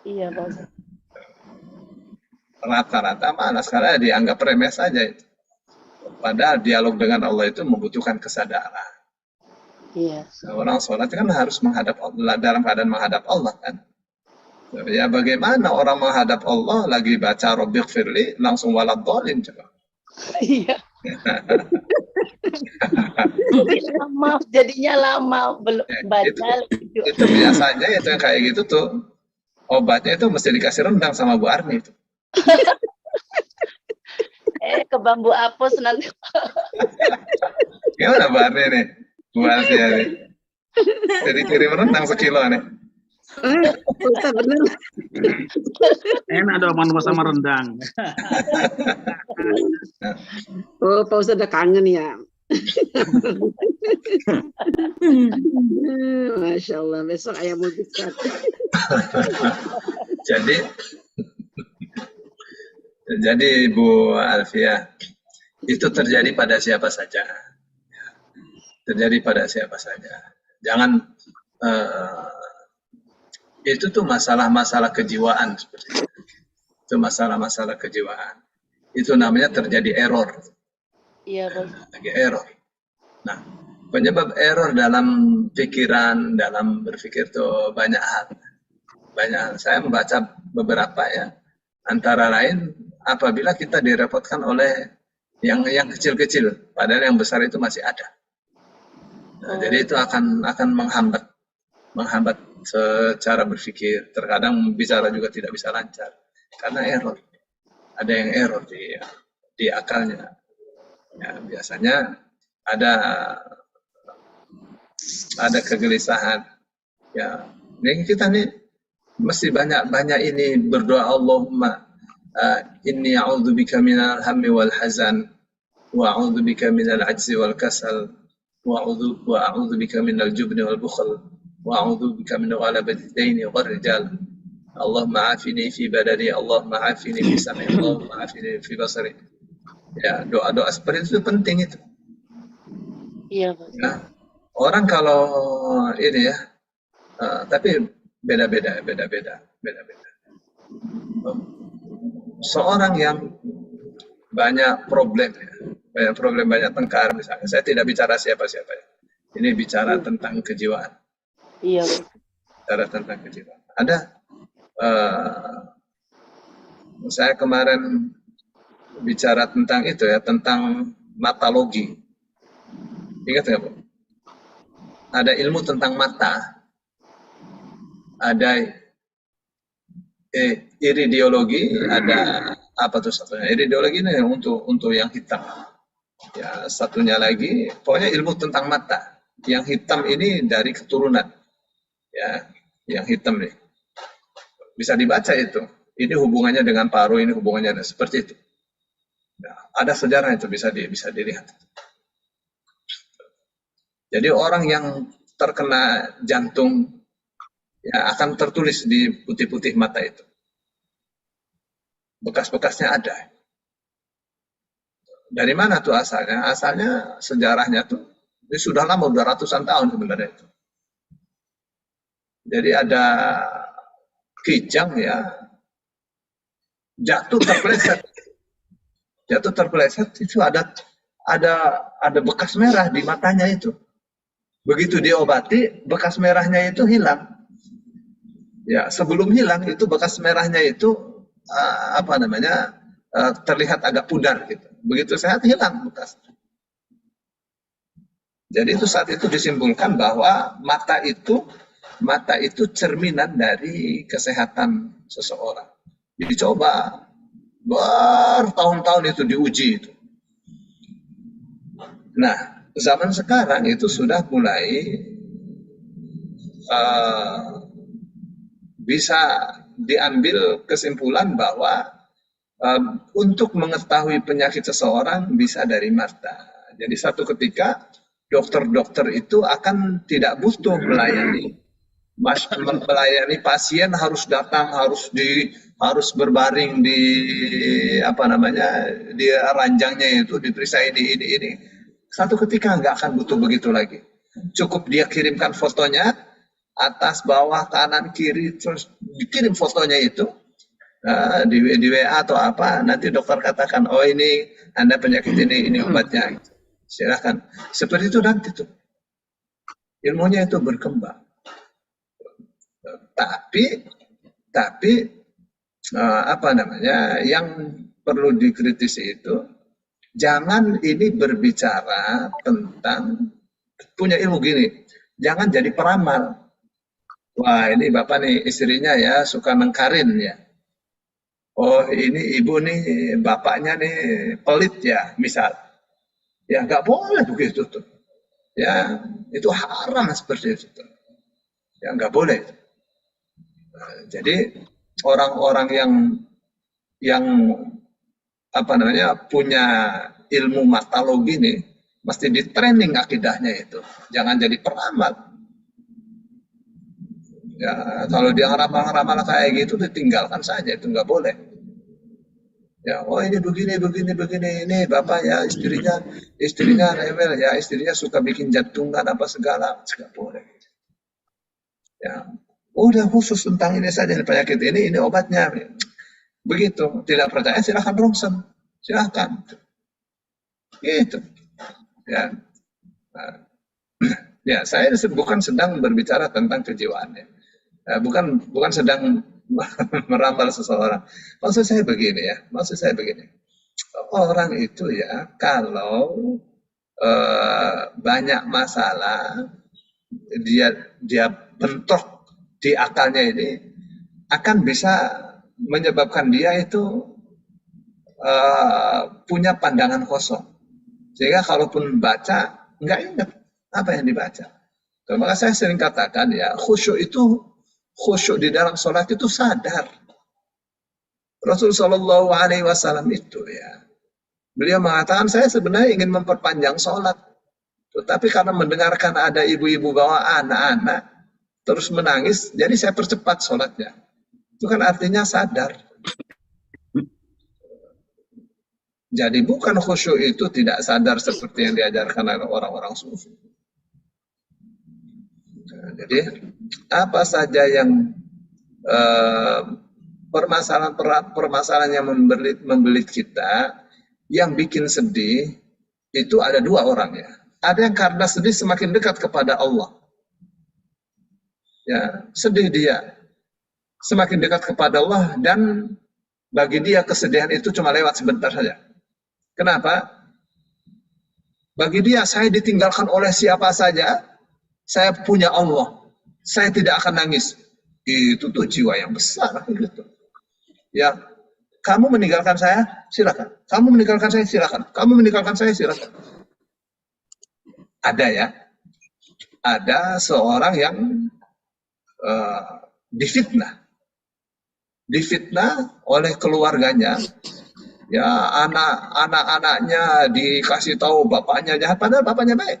Iya Pak Ustadz. Rata-rata malas karena dianggap remeh saja itu. Padahal dialog dengan Allah itu membutuhkan kesadaran. Iya. Orang sholat kan harus menghadap Allah, dalam keadaan menghadap Allah kan. Ya bagaimana orang menghadap Allah lagi baca Robbi Firli langsung waladhdallin coba. Iya. Jadinya lama belum baca. Itu biasanya itu yang kayak gitu tuh obatnya itu mesti dikasih rendang sama Bu Arni itu. Ke bambu apus nanti. Gimana Bu Arni nih? Bu Arni nih. Jadi kirim rendang sekilo nih. Ustaz bener. Enak dong manusia sama rendang. Oh, Pak Ustaz udah kangen ya. Masya Allah, besok ayam mujizat. Jadi Bu Alfiah, itu terjadi pada siapa saja. Terjadi pada siapa saja. Jangan itu tuh masalah-masalah kejiwaan seperti itu. Itu masalah-masalah kejiwaan. Itu namanya terjadi error. Iya, Bos. Lagi error. Nah, penyebab error dalam pikiran, dalam berpikir tuh banyak hal. Saya membaca beberapa ya. Antara lain apabila kita direpotkan oleh yang kecil-kecil, padahal yang besar itu masih ada. Nah, jadi itu akan menghambat secara berpikir. Terkadang bicara juga tidak bisa lancar karena error. Ada yang error di akalnya. Ya, biasanya ada kegelisahan. Ya, ini kita nih mesti banyak ini berdoa, Allahumma inni a'udzubika minal hammi wal hazan wa a'udzubika minal ajzi wal kasal wa a'udzubika minal jubni wal bukhl wa a'udzubika min ghalabati daini wal rijal. Allahumma afini fi badani, Allahumma afini fi sam'i, Allahumma afini fi basari. Ya, doa-doa seperti itu penting itu. Iya, Pak. Nah, orang kalau ini ya, tapi beda-beda. Seorang yang banyak problem, banyak tengkar misalnya. Saya tidak bicara siapa-siapa ya. Ini bicara tentang kejiwaan. Iya, Pak. Bicara tentang kejiwaan. Ada, saya kemarin bicara tentang itu ya, tentang matologi. Ingat nggak, Bu? Ada ilmu tentang mata, ada iridiologi, ada apa tuh satunya? Iridiologi ini untuk yang hitam. Ya, satunya lagi, pokoknya ilmu tentang mata. Yang hitam ini dari keturunan. Ya, yang hitam nih. Bisa dibaca itu. Ini hubungannya dengan paru, ini hubungannya dengan seperti itu. Ya, ada sejarah itu bisa dilihat. Jadi orang yang terkena jantung ya akan tertulis di putih-putih mata itu. Bekas-bekasnya ada. Dari mana tuh asalnya? Asalnya sejarahnya tuh ini sudah lama, udah ratusan tahun sebenarnya itu. Jadi ada kijang ya jatuh terpeleset itu ada bekas merah di matanya itu. Begitu diobati, bekas merahnya itu hilang. Ya, sebelum hilang itu bekas merahnya itu terlihat agak pudar gitu. Begitu sehat hilang bekas. Jadi itu saat itu disimpulkan bahwa mata itu cerminan dari kesehatan seseorang. Dicoba bertahun-tahun itu diuji itu. Nah, zaman sekarang itu sudah mulai bisa diambil kesimpulan bahwa untuk mengetahui penyakit seseorang bisa dari mata. Jadi satu ketika dokter-dokter itu akan tidak butuh melayani pasien, harus datang, harus berbaring di di ranjangnya itu diperiksa ini. Satu ketika nggak akan butuh begitu lagi. Cukup dia kirimkan fotonya, atas, bawah, kanan, kiri, terus dikirim fotonya itu di WA atau apa, nanti dokter katakan, oh ini Anda penyakit ini obatnya. Silahkan. Seperti itu nanti tuh. Ilmunya itu berkembang. Tapi yang perlu dikritisi itu, jangan ini berbicara tentang punya ilmu gini. Jangan jadi peramal. Wah, ini Bapak nih istrinya ya suka nengkarin ya. Oh, ini ibu nih bapaknya nih pelit ya, misal. Ya nggak boleh begitu tuh. Ya, itu haram seperti itu tuh. Ya nggak boleh. Nah, jadi orang-orang yang punya ilmu matologi nih mesti di training akidahnya itu. Jangan jadi peramal. Ya, kalau dia ramal-ramal kayak gitu ditinggalkan saja, itu nggak boleh. Ya, oh ini begini, ini bapak ya istrinya rewel ya, istrinya suka bikin jantungan apa segala, nggak boleh. Ya, udah khusus tentang ini saja, penyakit ini obatnya. Begitu, tidak percaya silahkan ronsen, silahkan. Gitu. Ya, ya saya bukan sedang berbicara tentang kejiwaannya. Bukan sedang meramal seseorang. Maksud saya begini. orang itu ya kalau banyak masalah dia bentrok di akalnya ini akan bisa menyebabkan dia itu punya pandangan kosong. Sehingga kalaupun baca, nggak ingat apa yang dibaca. Maka saya sering katakan ya, khusyuk di dalam sholat itu sadar. Rasulullah SAW itu ya, beliau mengatakan saya sebenarnya ingin memperpanjang sholat. Tetapi karena mendengarkan ada ibu-ibu bawa anak-anak, terus menangis, jadi saya percepat sholatnya. Itu kan artinya sadar. Jadi bukan khusyuk itu tidak sadar seperti yang diajarkan oleh orang-orang sufi. Jadi apa saja yang permasalahan yang membelit kita, yang bikin sedih, itu ada dua orang ya. Ada yang karena sedih semakin dekat kepada Allah. Ya, sedih dia semakin dekat kepada Allah dan bagi dia kesedihan itu cuma lewat sebentar saja. Kenapa? Bagi dia, saya ditinggalkan oleh siapa saja, saya punya Allah, saya tidak akan nangis. Itu tuh jiwa yang besar gitu. Ya, kamu meninggalkan saya, silakan. Kamu meninggalkan saya, silakan. Kamu meninggalkan saya, silakan. Ada ya, ada seorang yang difitnah oleh keluarganya. Ya, anak-anaknya dikasih tahu bapaknya jahat, padahal bapaknya baik.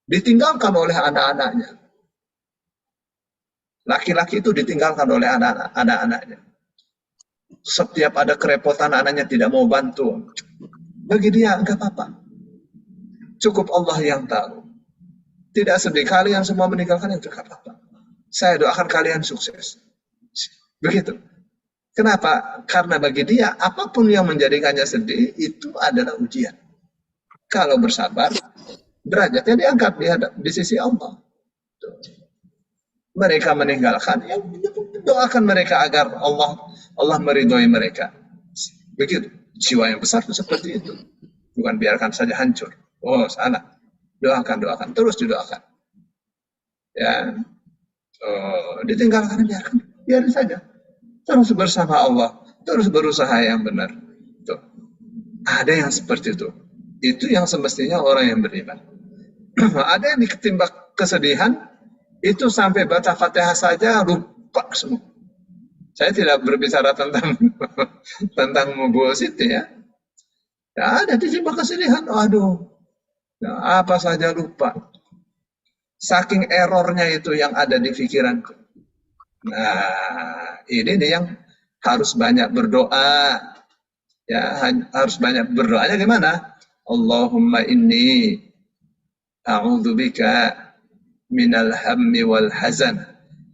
Ditinggalkan oleh anak-anaknya. Laki-laki itu ditinggalkan oleh anak-anaknya. Setiap ada kerepotan, anaknya tidak mau bantu. Bagi dia, enggak apa-apa. Cukup Allah yang tahu. Tidak sedih, kalian semua meninggalkan yang enggak apa-apa. Saya doakan kalian sukses. Begitu. Kenapa? Karena bagi dia, apapun yang menjadikannya sedih, itu adalah ujian. Kalau bersabar, derajatnya diangkat di sisi Allah. Mereka meninggalkan, ya doakan mereka agar Allah meridhoi mereka. Begitu. Jiwa yang besar itu seperti itu. Bukan biarkan saja hancur. Oh, salah. Doakan. Terus didoakan. Ya. Ditinggalkan, biarkan saja. Terus bersama Allah, terus berusaha yang benar. Tuh. Ada yang seperti itu. Itu yang semestinya orang yang beriman. Ada yang diketimbang kesedihan, itu sampai baca Fatihah saja lupa semua. Saya tidak berbicara tentang Mubul Siti ya. Ya ada ditimbang kesedihan, aduh, ya, apa saja lupa. Saking errornya itu yang ada di pikiranku. Nah, ini nih yang harus banyak berdoa. Ya, harus banyak berdoanya gimana? Allahumma inni a'udzubika minal hammi wal hazan.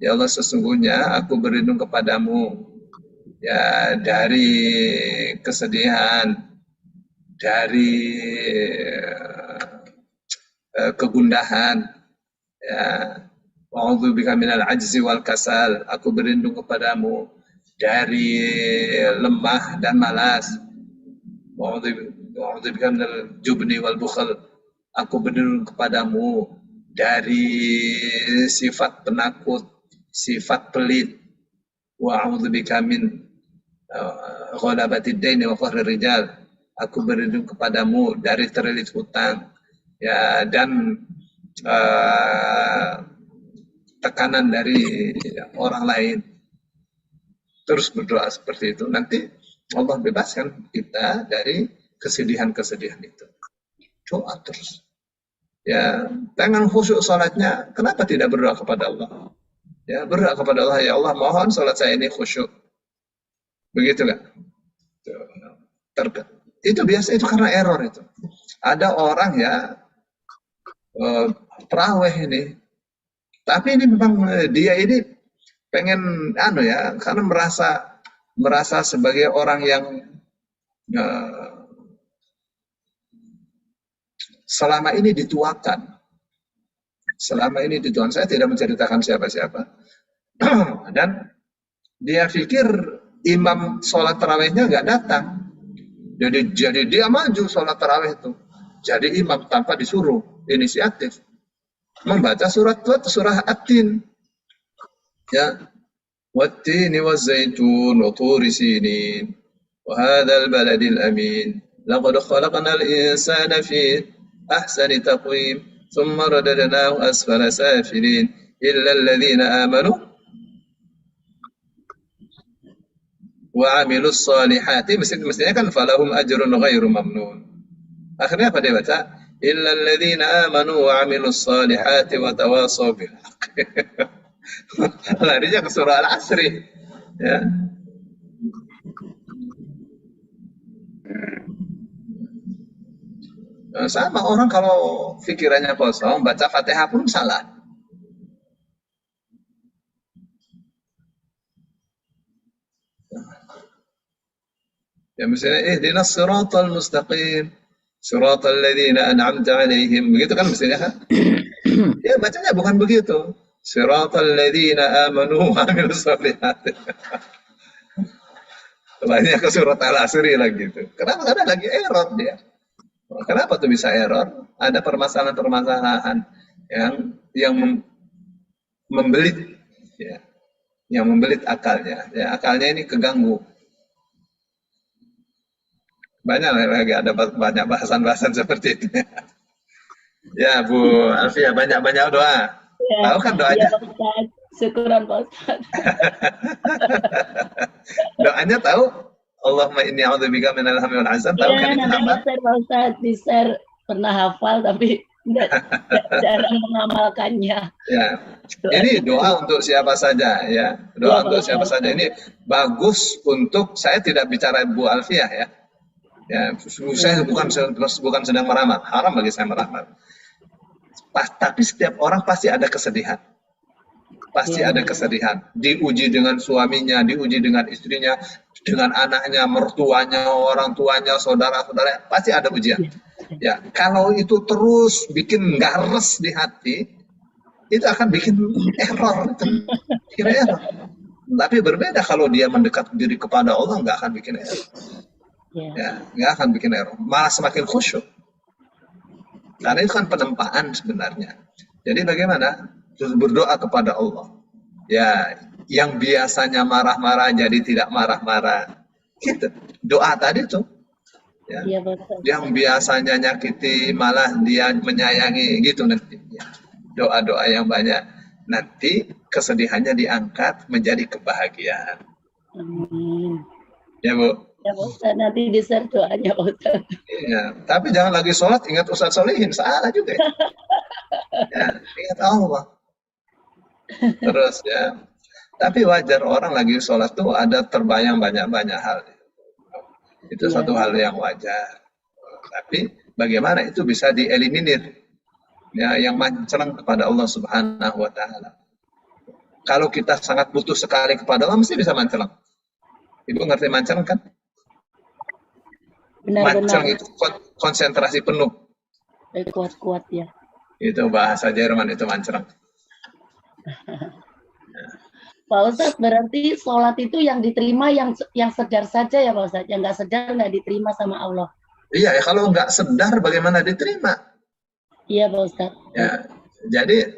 Ya Allah, sesungguhnya aku berlindung kepadamu ya dari kesedihan, dari kegundahan, ya. Wa'udzubika minal ajzi wal kasal. Aku berlindung kepadamu dari lemah dan malas. Wa'udzubika minal jubni wal bukhl. Aku berlindung kepadamu dari sifat penakut, sifat pelit. Wa'udzubika min ghalabatid daini wa qahrir rijal. Aku berlindung kepadamu dari terlilit hutang, ya, dan tekanan dari orang lain. Terus berdoa seperti itu, nanti Allah bebaskan kita dari kesedihan-kesedihan itu. Doa terus. Ya, dengan khusyuk sholatnya, kenapa tidak berdoa kepada Allah? Ya, berdoa kepada Allah, ya Allah, mohon sholat saya ini khusyuk. Begitu kan? Itu biasa, itu karena error itu. Ada orang ya, terawih ini, tapi ini memang dia ini pengen karena merasa sebagai orang yang selama ini dituakan. Selama ini dituakan. Saya tidak menceritakan siapa-siapa. Dan dia pikir imam sholat tarawihnya nggak datang. Jadi dia maju sholat tarawih itu. Jadi imam tanpa disuruh, inisiatif. Membaca surat At-Tin. Ya. Wat-tini waz-zaitun wa turi sinin. Wa hadzal baladil amin. Laqad khalaqnal insana fi ahsani taqwim. Thumma radadnahu asfala safilin. Illa alladhina amanu wa amilus salihati, mestinya kan falahum ajrun ghairu mamnun. Akhirnya apa dia baca? Illa alladhina amanu wa amilus salihati wa tawasaw bil haqq. Larinya ke surah Al-Asri. Ya. Nah, sama orang kalau pikirannya kosong, baca Fatihah pun salah. Ya misalnya ihdinas siratal mustaqim siratal ladzina an'amta 'alaihim, begitu kan mestinya kan? Ya bacanya bukan begitu. Siratal ladzina amanu wa 'amilus shalihat. Lainnya ke surat Al-Asri lagi gitu. Kenapa? Karena lagi error dia. Kenapa tuh bisa error? Ada permasalahan-permasalahan yang membelit ya. Yang membelit akalnya. Ya, akalnya ini keganggu. Banyak lagi, ada banyak bahasan-bahasan seperti itu. Ya Bu Alfia, banyak-banyak doa. Ya, tahu kan doanya? Ya, Pak Ustadz. Syukuran Pak Ustadz. Doanya tahu? Allahumma inni a'udzubika minal hammi wal hazan. Tahu kan itu apa? Nanti Pak Ustadz di-share, pernah hafal tapi jarang mengamalkannya. Ya, ini doa untuk siapa saja ya. Doa untuk siapa saja. Ini bagus untuk, saya tidak bicara Bu Alfia ya. Ya, saya bukan sedang meramal, haram bagi saya meramal. Tapi setiap orang pasti ada kesedihan. Pasti ada kesedihan. Diuji dengan suaminya, diuji dengan istrinya, dengan anaknya, mertuanya, orang tuanya, saudara-saudara, pasti ada ujian. Ya, kalau itu terus bikin gares di hati, itu akan bikin error. Bikin error. Tapi berbeda kalau dia mendekat diri kepada Allah, nggak akan bikin error. Ya, nggak akan bikin error, malah semakin khusyuk. Karena itu kan penempaan sebenarnya. Jadi bagaimana? Berdoa kepada Allah. Ya, yang biasanya marah-marah jadi tidak marah-marah. Gitu. Doa tadi tuh. Ya. Ya, yang biasanya nyakiti malah dia menyayangi gitu nanti. Ya. Doa-doa yang banyak. Nanti kesedihannya diangkat menjadi kebahagiaan. Amin. Ya Bu. Ya Pak Ustadz, nanti di-share doanya Pak Ustadz. Iya, tapi jangan lagi sholat ingat Ustadz Solihin, salah juga ya. Ya, ingat Allah. Terus ya, tapi wajar orang lagi sholat tuh ada terbayang banyak-banyak hal. Itu satu hal yang wajar. Tapi bagaimana itu bisa dieliminir? Ya, yang mencerang kepada Allah Subhanahu wa Ta'ala. Kalau kita sangat butuh sekali kepada Allah, mesti bisa mencerang. Ibu ngerti mencerang kan? Mancang itu konsentrasi penuh. Kuat-kuat ya. Itu bahasa Jerman itu mancang. Pak Ustadz, berarti sholat itu yang diterima yang sedar saja ya Pak Ustadz? Yang nggak sedar nggak diterima sama Allah? Iya, ya kalau nggak sedar bagaimana diterima? Iya Pak Ustadz. Ya, jadi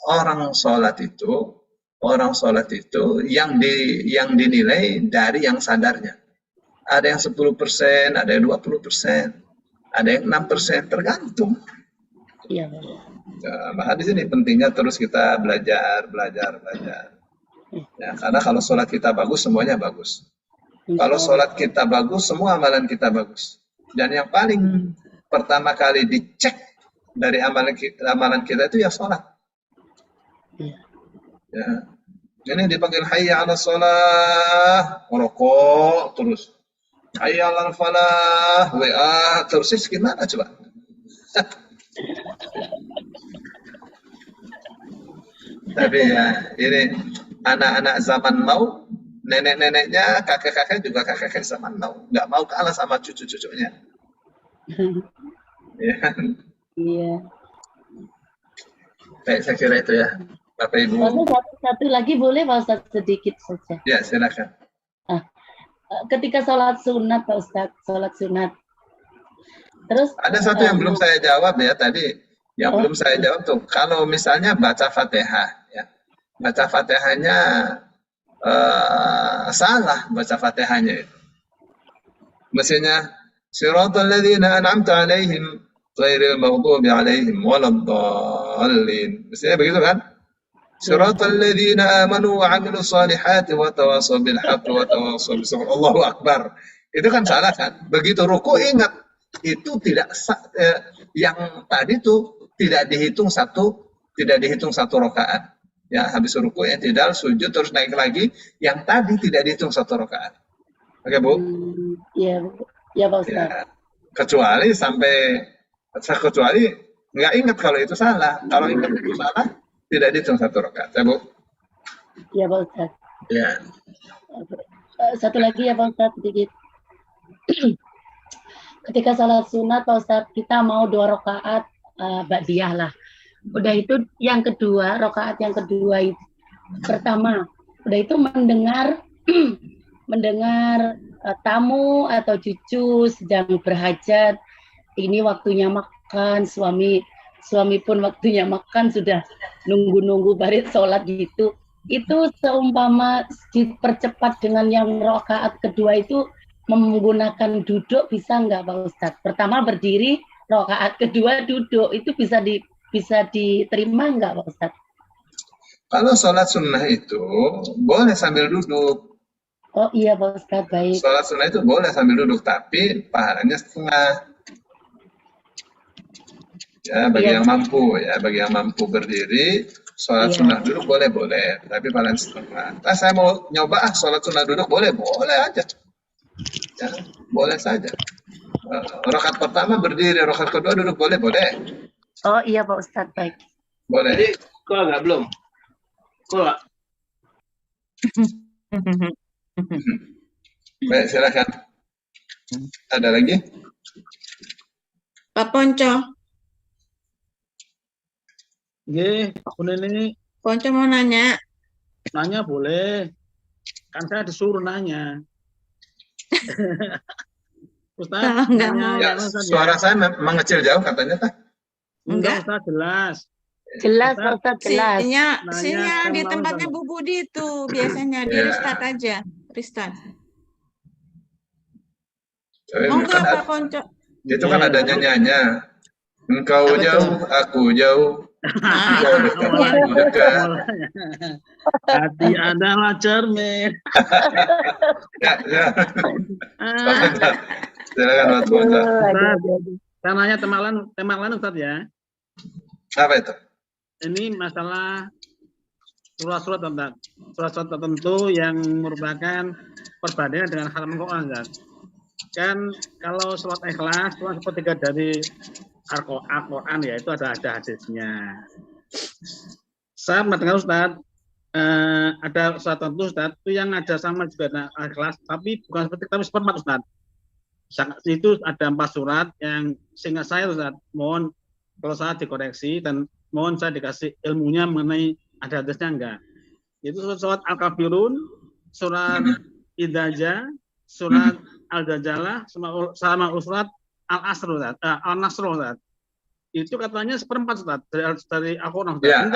orang sholat itu yang dinilai dari yang sadarnya. Ada yang 10%, ada yang 20%, ada yang 6%, tergantung. Iya. Maka di sini pentingnya terus kita belajar. Ya, karena kalau sholat kita bagus, semuanya bagus. Kalau sholat kita bagus, semua amalan kita bagus. Dan yang paling pertama kali dicek dari amalan kita itu ya sholat. Ya. Ini dipanggil hayya 'alas shalah, merokok terus. Hayya 'alal falah, WA terus gimana coba? Tapi ya ini anak-anak zaman now, nenek-neneknya, kakek-kakek juga kakek-kakek zaman now, nggak mau kalah sama cucu-cucunya. Ya. Iya. Baik, saya kira itu ya, Bapak Ibu. Satu lagi boleh Pak Ustadz, sedikit saja. Ya, silakan. ketika sholat sunat Pak Ustadz, sholat sunat. Terus Ada satu yang belum saya jawab ya tadi. Yang belum saya jawab tuh, kalau misalnya baca Fatihah, ya, baca Fatihahnya salah baca Fatihahnya itu. Mestinya siratal ladzina an'amta 'alaihim ghairil maghdubi 'alaihim waladdallin. Mestinya begitu kan? Siratal ladzina amanu wa 'amilus salihati wa tawasaw bil haqqi wa tawasaw bis sabr. Allahu akbar. Itu kan salah kan? Begitu ruku ingat itu tidak yang tadi tuh tidak dihitung satu rakaat. Ya, habis ruku i'tidal sujud terus naik lagi, yang tadi tidak dihitung satu rakaat. Oke, Bu? Iya, ya Pak Ustadz. Ya, kecuali nggak ingat kalau itu salah. Kalau ingat itu salah, tidak dihitung satu rakaat. Ya, Bu? Iya Pak Ustadz. Ya. Satu lagi ya Pak Ustadz, sedikit. Ketika sholat sunat Pak Ustadz, kita mau 2 rakaat ba'diyah lah. Udah itu yang kedua, rakaat yang kedua itu pertama, udah itu mendengar tamu atau cucu sedang berhajat. Ini waktunya makan, suami pun waktunya makan, sudah nunggu baris sholat gitu. Itu seumpama dipercepat dengan yang rakaat kedua itu menggunakan duduk, bisa nggak Pak Ustadz? Pertama berdiri, rakaat kedua duduk, itu bisa diterima nggak Pak Ustadz? Kalau sholat sunnah itu boleh sambil duduk. Oh iya Pak Ustadz, baik. Sholat sunnah itu boleh sambil duduk, tapi pahalanya setengah. Ya, bagi yang mampu, berdiri, sholat sunnah duduk boleh, tapi pahalanya setengah. Nah, saya mau nyoba sholat sunnah duduk boleh aja. Ya, boleh saja. Rakaat pertama berdiri, rakaat kedua duduk boleh. Oh iya Pak Ustadz, baik. Boleh. Jadi, kok nggak belum? Kok? Baik, silakan. Ada lagi? Pak Ponco. Nggih, Bun ini Ponco mau nanya. nanya boleh. Kan saya disuruh nanya. Ustaz, Kalau nggak mau. Ya, suara saya mengecil jauh katanya, Pak. Enggak, Ustaz, jelas. Jelas Pak Ustadz, jelas. Sinyal di tempatnya Bu Budi itu biasanya di Ya. restart aja. Restart. Tapi Mau nggak kan Pak Ponco? itu kan ada nyanyiannya. Engkau Apa jauh, aku jauh. Nah, Engkau itu dekat, ya. aku dekat. Hati adalah cermin. Ya. Ah, Silakan Mas Bonca. saya nanya tema lain Ustaz ya. Apa itu? Ini masalah surat-surat tentang surat-surat tertentu yang merupakan perbandingan dengan halaman Quran, Ustaz. Kan kalau surat Ikhlas, surat ketiga dari Al-Quran ya itu ada hadisnya. Saya mendengar Ustaz, ada surat tertentu Ustaz itu yang ada sama juga dengan Al-Ikhlas, tapi bukan seperti tapi seperempat Ustaz. Itu ada 4 surat yang seingat saya Ustaz, mohon kalau saya dikoreksi dan mohon saya dikasih ilmunya mengenai ada hadisnya enggak. Itu surat Al-Kafirun, surat Idaja, surat Al-Dajalah, sama surat Al-Asr, Al-Nasr. Itu katanya seperempat Ustaz dari Al-Quran. Ya,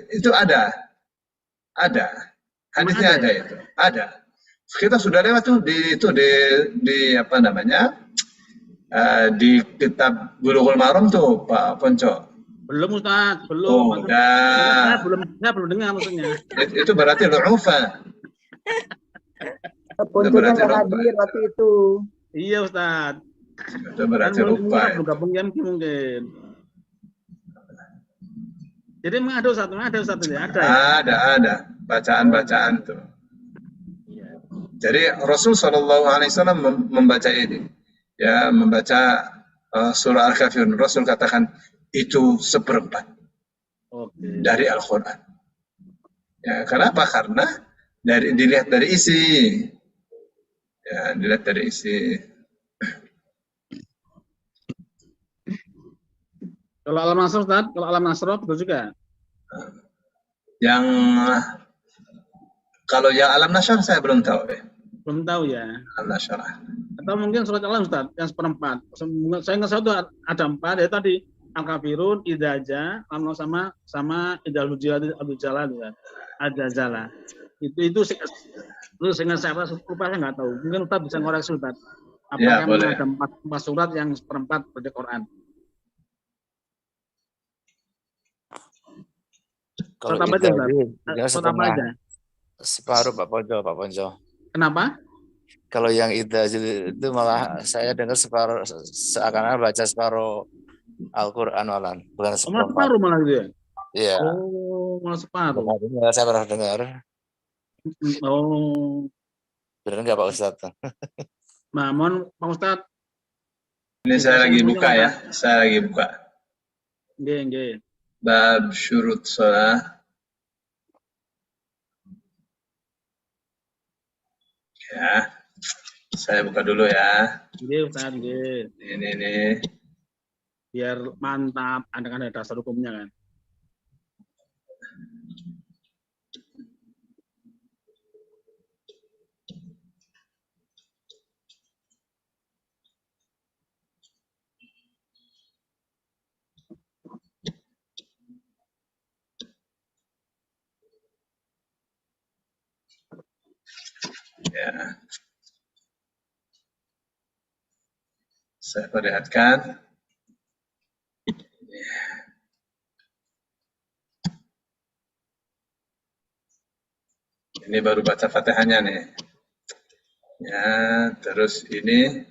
itu ada. Hadisnya ada itu. Ada. Kita sudah lewat tuh di apa namanya? Di kitab Bulughul Maram tuh Pak Ponco. Belum Ustaz, belum. Udah. Saya belum dengar maksudnya. Itu berarti lu'ufa. Ponco nggak hadir waktu itu. Iya Ustaz. Itu berarti lupa. Belum gabung jam mungkin. Jadi memang ada Ustaz ya? Ada bacaan-bacaan tuh. Jadi Rasul Shallallahu Alaihi Wasallam membaca ini, ya membaca surah Al-Kafirun. Rasul katakan itu seperempat dari Al-Quran. Ya, kenapa? Karena dilihat dari isi. Ya, dilihat dari isi. Kalau Alam Nasr Ustaz, kalau Alam Nasr betul juga. Yang kalau yang Alam Nasr saya belum tahu ya. Belum tahu ya. Allah syarah. Atau mungkin surat Al-Alaq Ustaz, yang seperempat. Saya nggak tahu ada 4 ya tadi. Al-Kafirun, Idaja, sama Idal Abdul Jalal ya. Ad-Jazala. Itu dengan saya lupa, saya nggak tahu. Mungkin Ustaz bisa ngoreksi Ustaz. Ya, Apakah boleh. ada 4 surat yang seperempat pada Quran? Kalau Surat apa aja, Ustaz? ya Surat apa aja? separuh Pak Ponco. Kenapa? Kalau yang Idajil itu malah saya dengar separuh, seakan-akan baca separuh Al-Quran malah, bukan Malah seperempat. separuh malah gitu ya? Iya. Oh, malah separuh. Saya pernah dengar. Oh, Benar nggak Pak Ustadz? nah, mohon Pak Ustadz. Ini saya lagi buka ya. Saya lagi buka. Nggih. Bab syurut shalah. Ya. Saya buka dulu ya. Nggih, Ustaz, nggih. Ini nih. Biar mantap, Anda kan ada dasar hukumnya kan. Ya. Saya perlihatkan. Ini baru baca Fatihahnya nih. Ya, terus ini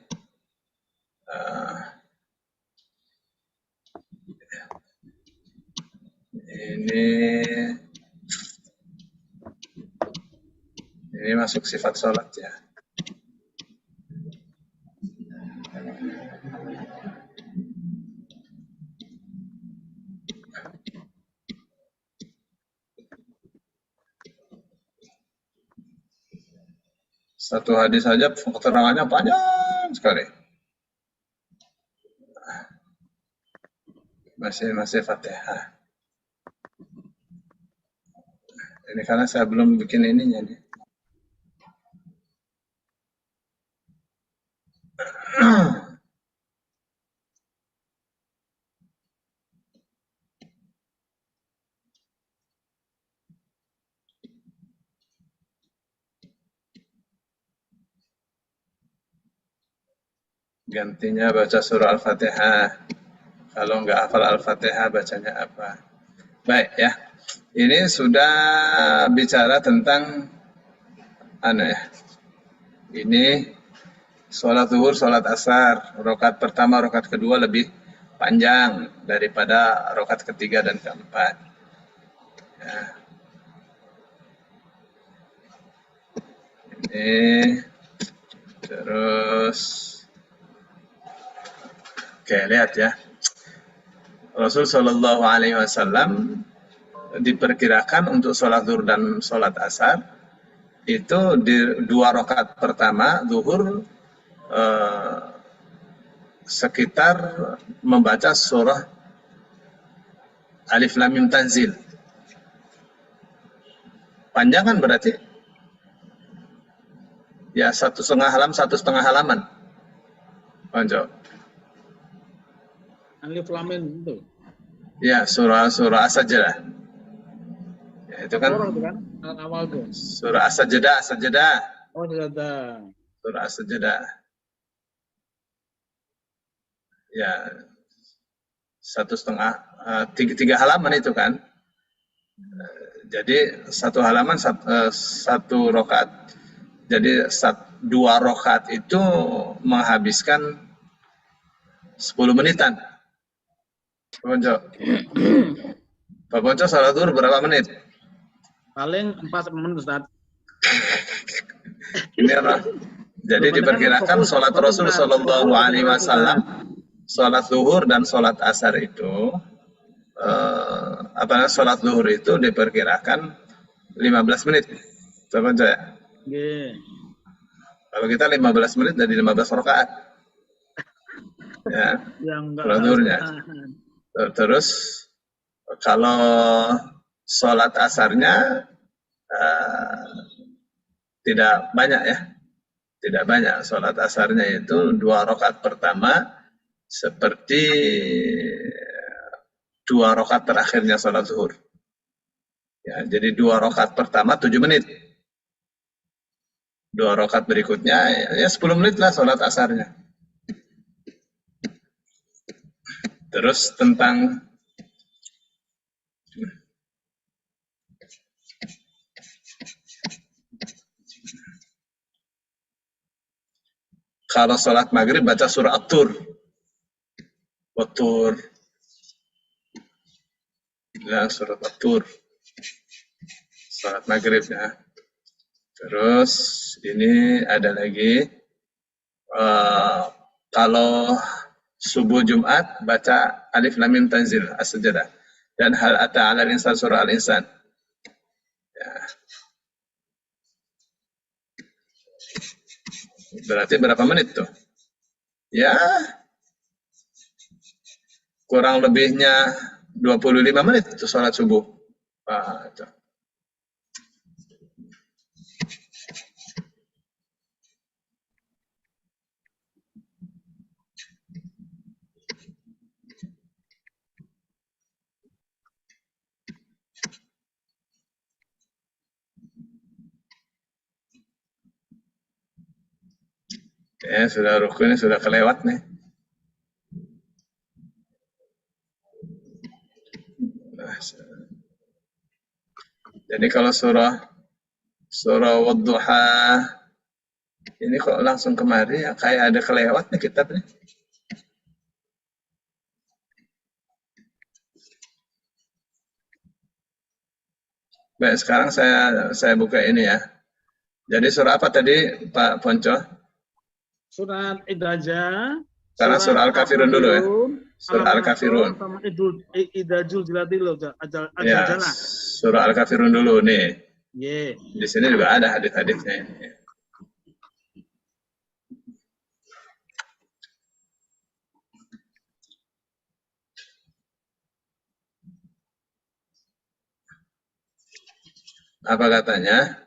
ini masuk sifat sholat ya. Satu hadis saja keterangannya panjang sekali. Masih Fatihah. Ini karena saya belum bikin ininya nih. Gantinya baca surah Al-Fatihah. Kalau nggak hafal Al-Fatihah bacanya apa? Baik ya. Ini sudah bicara tentang ini sholat zuhur, sholat asar, rakaat pertama, rakaat kedua lebih panjang daripada rakaat ketiga dan keempat. Ya. Ini terus, oke lihat ya. Rasul Shallallahu Alaihi Wasallam diperkirakan untuk sholat zuhur dan sholat asar itu di 2 rakaat pertama zuhur sekitar membaca surah Alif Lam Mim Tanzil. Panjangan berarti ya 1,5 halaman. Panjang. Alif Lam Mim itu. Ya, surah As-Sajdah. Ya, itu kan awal tuh. surah As-Sajdah. Oh, sudah. Surah As-Sajdah. Ya, 3 halaman itu kan. Jadi 1 halaman 1 rakaat. Jadi 2 rakaat itu menghabiskan 10 menitan. Pak Ponco sholat zuhur berapa menit? Paling 4 menit Ustaz. Ini apa? Jadi diperkirakan sholat Rasul Shallallahu Alaihi Wasallam, sholat zuhur dan sholat asar itu, sholat zuhur itu diperkirakan 15 menit. Pak Ponco ya? Nggih. Kalau kita 15 menit dari 15 rakaat. Ya, sholat zuhurnya. Terus kalau sholat asarnya tidak banyak ya, Tidak banyak. Sholat asarnya itu 2 rakaat pertama seperti 2 rakaat terakhirnya sholat zuhur. Ya, jadi 2 rakaat pertama 7 menit. 2 rakaat berikutnya ya 10 menit lah sholat asarnya. Terus tentang kalau sholat maghrib baca surah At-Tur. At-Tur. Ya, surah At-Tur. Sholat maghrib ya. Terus ini ada lagi. Kalau subuh Jumat baca Alif Lam Mim Tanzil As-Sajdah dan Hal Ata 'alal Insan surah Al-Insan. Ya. Berarti berapa menit tuh? Ya, kurang lebihnya 25 menit itu sholat subuh. Itu. Ya, sudah rukunnya sudah kelewat nih. Jadi kalau surah Wadduha ini kok langsung kemari ya kayak ada kelewat nih kitabnya. Baik, sekarang saya buka ini ya. Jadi surah apa tadi Pak Ponco? Surat Idaja. Karena surah Al-Kafirun dulu ya. Surah Al-Kafirun. Sama Idajul Jiladil Ya, surah Al-Kafirun dulu nih. Yeah. Di sini juga ada hadis-hadisnya ini. Apa katanya?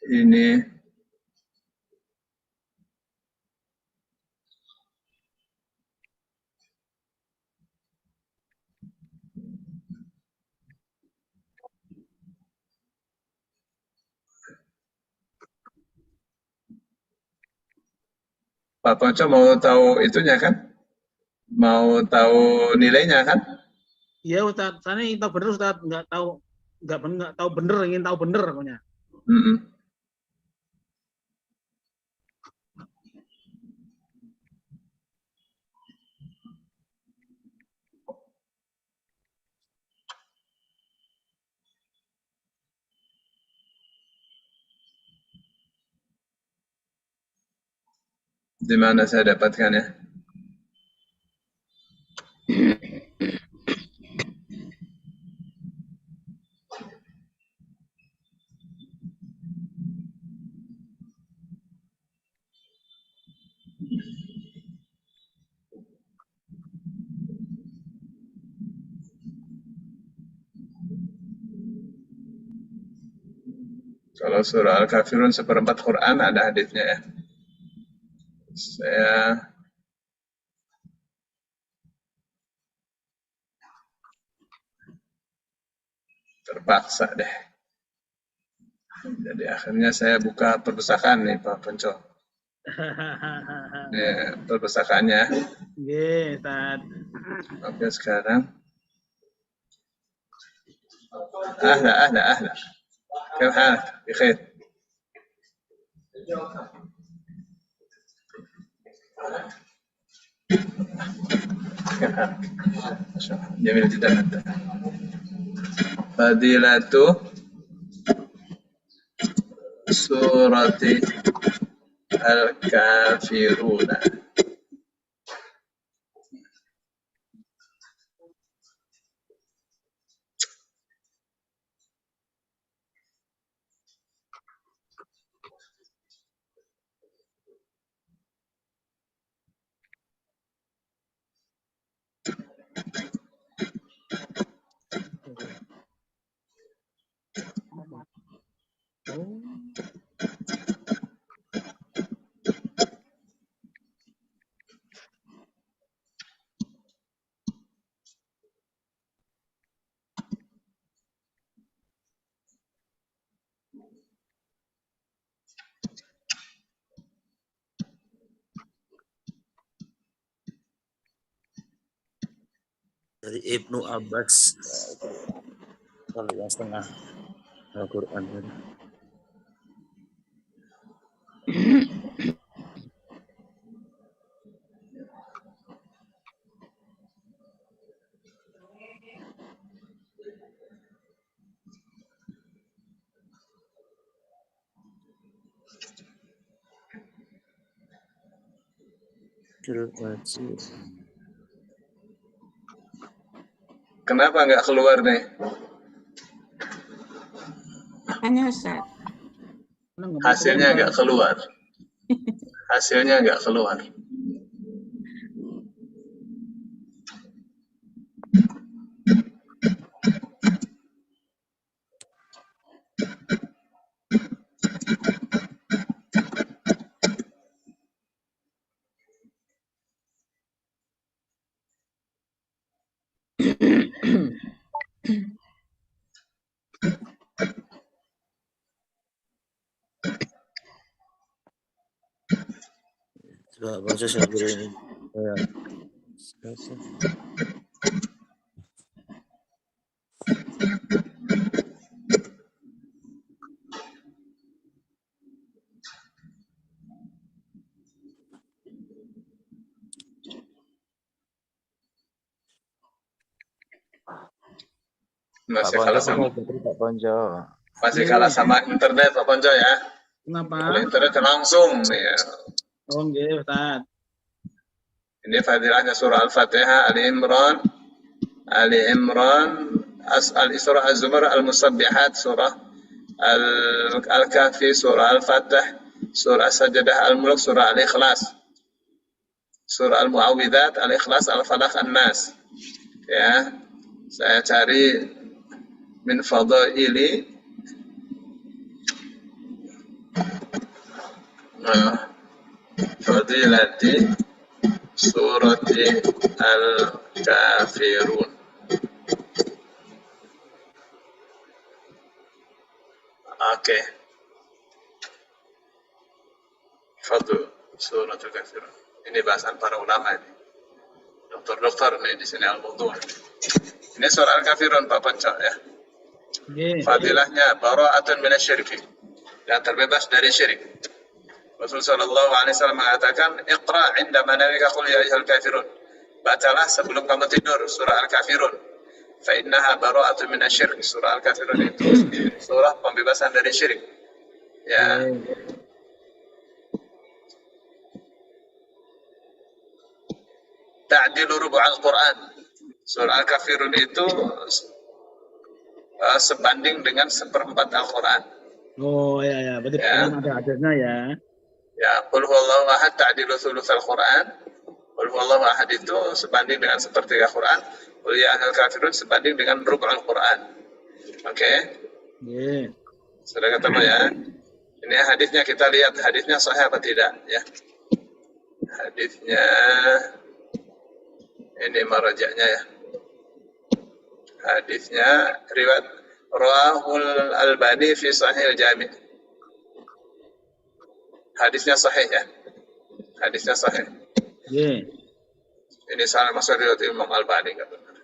Ini Pak Ponco mau tahu itunya kan? Mau tahu nilainya kan? Iya Ustaz, saya ingin tahu bener Ustaz, nggak tahu bener, ingin tahu bener pokoknya. Di mana saya dapatkannya? Kalau surah Al-Kafirun seperempat Quran ada hadisnya ya. Saya terpaksa deh. Jadi akhirnya saya buka perpustakaan nih Pak Ponco. Ya, perpustakaannya. Iya, Ustaz. Oke, sekarang. Ahla. كيف حالك؟ بخير. جميل جدا أنت. فضيلة سورة الكافرون. Dari Ibnu Abbas, kalau yang setengah Al-Quran. Kenapa nggak keluar nih? Tanya Ustaz. Hasilnya nggak keluar. Hasilnya nggak keluar. Coba baca saya ini. Masih kalah sama Pak Ponco. Masih kalah sama internet Pak Ponco ya. Kenapa? Kalau internet langsung nih ya. Oh, nggih, Ustaz. Ini fadilahnya surah Al-Fatihah, Ali Imran, Al-Isra, Az-Zumar, Al-Musabbihat, surah Al-Kahfi, surah Al-Fatih, surah Sajadah, Al-Mulk, surah Al-Ikhlas, surah Al-Mu'awwidzat, Al-Ikhlas, Al-Falaq, An-Nas. Ya, saya cari min fadaili fadilati surati Al-Kafirun. Oke. Fadl surat Al-Kafirun. Ini bahasan para ulama ini. Dokter-dokter nih di sini al-mawdu'. Ini surah Al-Kafirun Pak Ponco ya. Fadilahnya bara'atun minasyirki. Dan terbebas dari syirik. Rasul sallallahu alaihi wasallam mengatakan, "Iqra 'inda manamika qul ya ayyuhal kafirun." Bacalah sebelum kamu tidur surah Al-Kafirun. Fa innaha bara'atun minasyirk. Surah Al-Kafirun itu surah pembebasan dari syirik. Ya. Ta'dilu rubu' al-Quran. Surah Al-Kafirun itu sebanding dengan seperempat Al-Quran. Oh ya, berarti ya. ada hadisnya ya. Ya, qul huwallahu ahad ta'dilu thulutsal Quran. Qul huwallahu ahad itu sebanding dengan sepertiga Quran. Qul ya ayyuhal kafirun sebanding dengan rub'ul Quran. Oke? Nggih. Sudah ketemu ya. Ini hadisnya, kita lihat hadisnya sahih apa tidak ya. Hadisnya ini marajaknya ya. Hadisnya riwayat Rawahul Albani fi Sahih Al-Jami'. Hadisnya sahih ya. Hadisnya sahih. Nggih. Ini salah masuk riwayat Imam Albani kan benar.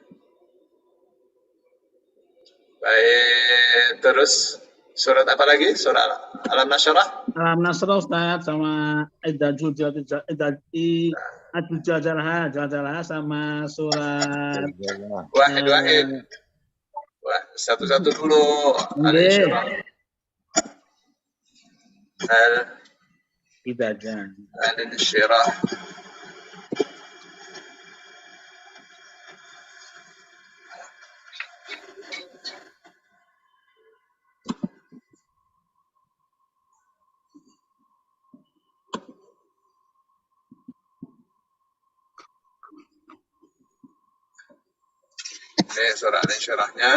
Baik, terus surat apa lagi? Surat Alam Nasyrah? Alam Nasrah Ustaz, sama Jajalha sama surat Wahid. Wah, satu-satu dulu. Al-Insyirah. Al-Insyirah. Ini surah Al-Insyirahnya.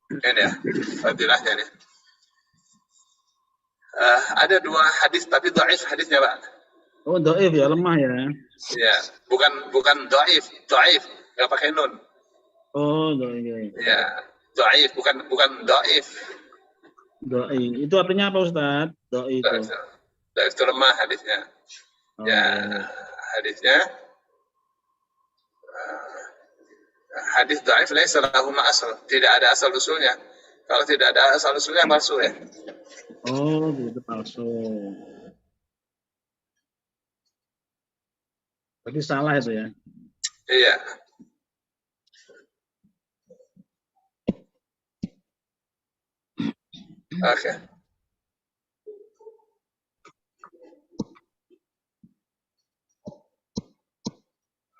Ini ya, fadilahnya nih. Ada 2 hadis tapi dhaif hadisnya, Pak. Oh, dhaif ya, lemah ya. Ya, bukan dhaif, enggak pakai nun. Oh, dhaif. Ya, dhaif bukan dhaif. Dhaif. Itu artinya apa, Ustaz? Dhaif itu. Dhaif itu lemah hadisnya. Ya, hadisnya hadis dhaif laisa lahu asal, tidak ada asal usulnya. Kalau tidak ada asal usulnya palsu ya. Oh, gitu palsu. Berarti salah itu ya. Iya. Oke.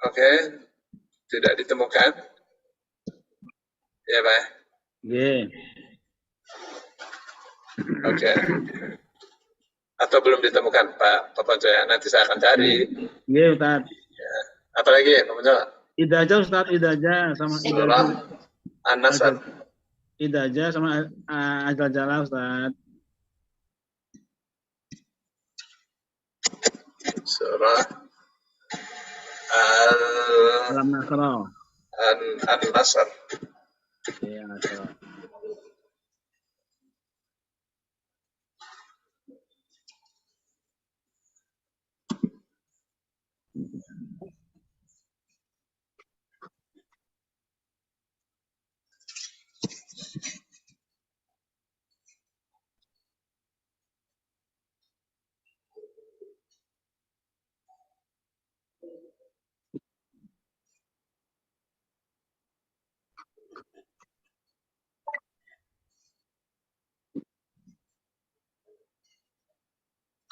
Oke. Tidak ditemukan. Ya, Pak. Nggih. Oke. Atau belum ditemukan, Pak Jaya? Nanti saya akan cari. Nggih, Ustaz. Ya. Apa lagi, Pak Jaya? Idaja, Ustaz, idaja sama Surah idaja. An-Nasr. Idaja sama Azal Jalla, Ustaz. Surah Alam Nasra. An-Nasr. Iya, Nasra.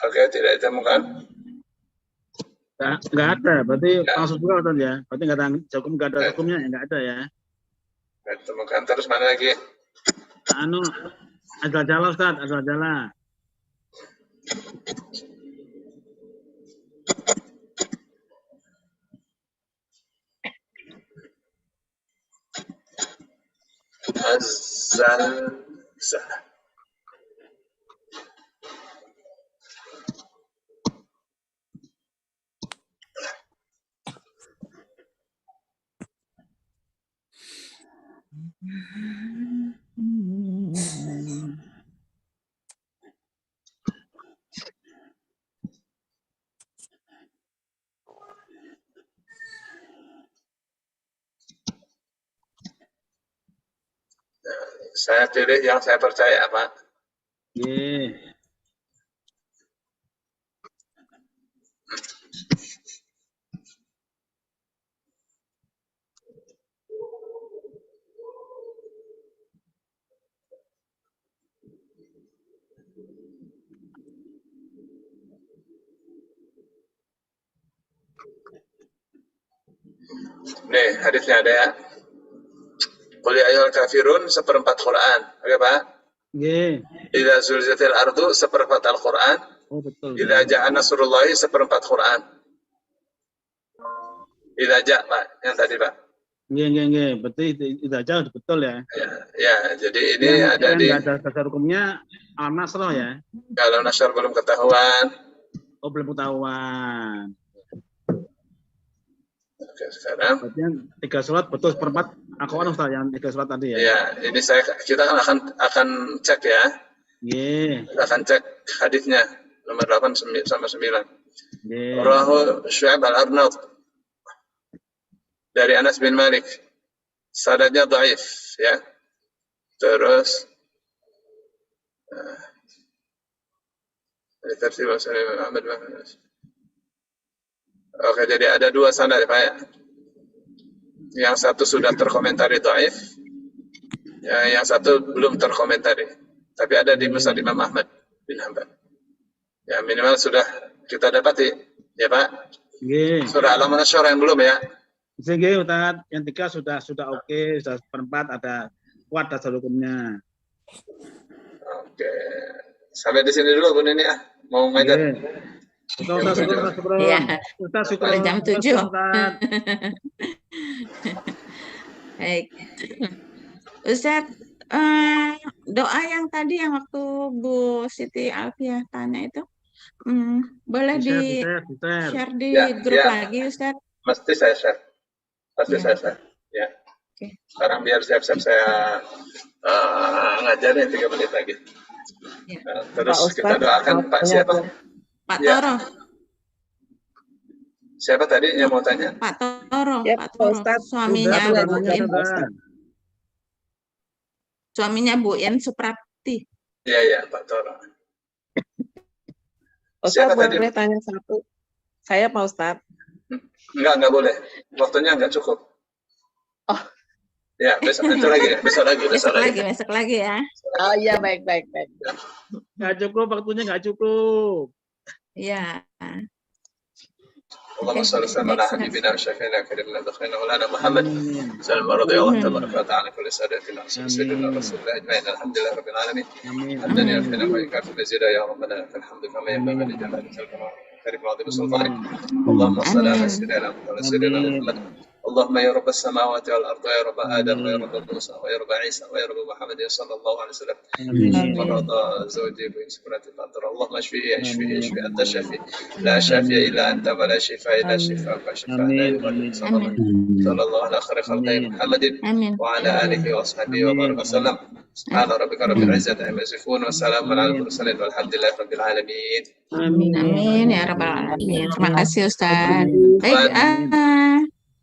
Oke, tidak ditemukan. Nggak ada, berarti langsung juga, Ustaz ya. Berarti nggak ada hukumnya, nggak ada ya. Nggak ditemukan. Terus mana lagi? Azal Jalla, Ustaz, Azal Jalla. Azal Jalla. Saya pilih yang saya percaya, Pak. Nggih. Nih, hadisnya ada ya. Qul ya ayyuhal kafirun 1/4 Quran. Oke, Pak? Nggih. Idza zulzilatil ardu 1/4 Al-Quran. Oh, betul. Idza ja'a nasrullahi 1/4 Quran. Idza ja'a, Pak, yang tadi, Pak. Nggih. Berarti idaja betul ya. Ya, jadi ini ada di ada dasar hukumnya Al-Nasr ya. kalau Nasr belum ketahuan. Oh, belum ketahuan. Oke, sekarang Berarti yang 3 surat betul 1/4 Al-Quran, Ustaz, yang 3 surat tadi ya. ya, ini kita akan cek ya. Nggih. Kita akan cek hadisnya nomor 8 sama 9. Nggih. Rahu Syu'aib al-Arnaud dari Anas bin Malik. Sanadnya dhaif ya. Terus tertib Ahmad bin Oke, jadi ada 2 sanad Pak ya. Yang satu sudah terkomentari dhaif, yang satu belum terkomentari. Tapi ada di Musnad Imam Ahmad bin Hanbal. Ya minimal sudah kita dapati, ya Pak. Nggih. Surah Al-Nasr yang belum ya. Nggih, Ustaz. Yang 3 sudah oke, sudah 1/4 ada kuat dasar hukumnya. Oke. Sampai di sini dulu Bu Nini ya. Mau ngajar. Ustaz, Iya. Ustaz, Udah jam 7. Ustaz. Baik. Ustaz, Doa yang tadi yang waktu Bu Siti Alfiah tanya itu, boleh di share di Ya, grup ya. lagi, Ustaz? Mesti saya share. Pasti Ya. saya share. Ya. Oke. Sekarang biar siap-siap saya ngajarin 3 menit lagi. Ya. Terus Pak kita Ustadz, doakan Pak tanya siapa? dong. Pak Ya. Toro, Siapa tadi yang mau tanya? Pak Toro, Ya, Pak Pak Toro, Ustadz. suaminya Sudah, Bu sudah, In, Pak Ustadz. suaminya Bu In Suprapti. Iya, iya, Pak Toro. Ustadz Siapa tadi? boleh tanya satu? Saya Pak Ustadz. Enggak boleh. Waktunya enggak cukup. Oh. Ya, besok lagi ya. Besok lagi ya. Oh iya, baik. Nggak cukup, waktunya nggak cukup. Iya. اللهم صل وسلم على حبيبنا وشفيعنا كريمنا دخلنا مولانا محمد سلم رضي الله تبارك وتعالى كل سادتنا سيدنا رسول الله اجمعين الحمد لله رب العالمين حمدا يكفينا ويكافئ مزيدا يا ربنا لك الحمد كما ينبغي لجلال وجهك كريم وعظيم سلطانك اللهم صل على سيدنا محمد اللهم يا رب السماوات والارض ويا رب ادم ويا رب موسى ويا رب عيسى ويا رب محمد صلى الله عليه وسلم مرض زوجي بسكرة القدر اللهم اشفيه انت الشافي لا شافي الا انت ولا شفاء الا شفاءك شفاء لا يغادر سقما صلى الله على خير خلق محمد وعلى اله واصحابه وبارك وسلم سبحان ربك رب العزة عما يصفون وسلام على المرسلين والحمد لله رب العالمين. Amin ya rabbal alamin. Terima kasih Ustaz. Baik,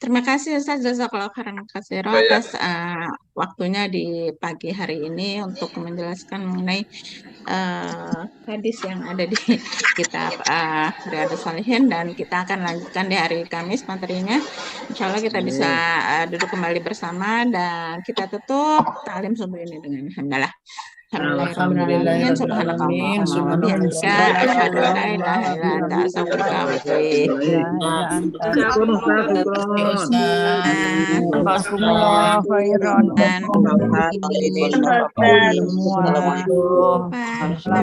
terima kasih Ustaz Jazakallahu khairan katsiran atas waktunya di pagi hari ini untuk menjelaskan mengenai hadis yang ada di kitab Riyadhus Shalihin, dan kita akan lanjutkan di hari Kamis materinya. Insya Allah kita bisa duduk kembali bersama dan kita tutup taklim subuh ini dengan alhamdulillah. Alhamdulillah, subhanallah, bihamdika, asyhadu an la ilaha illa anta, astaghfiruka wa atubu ilaik.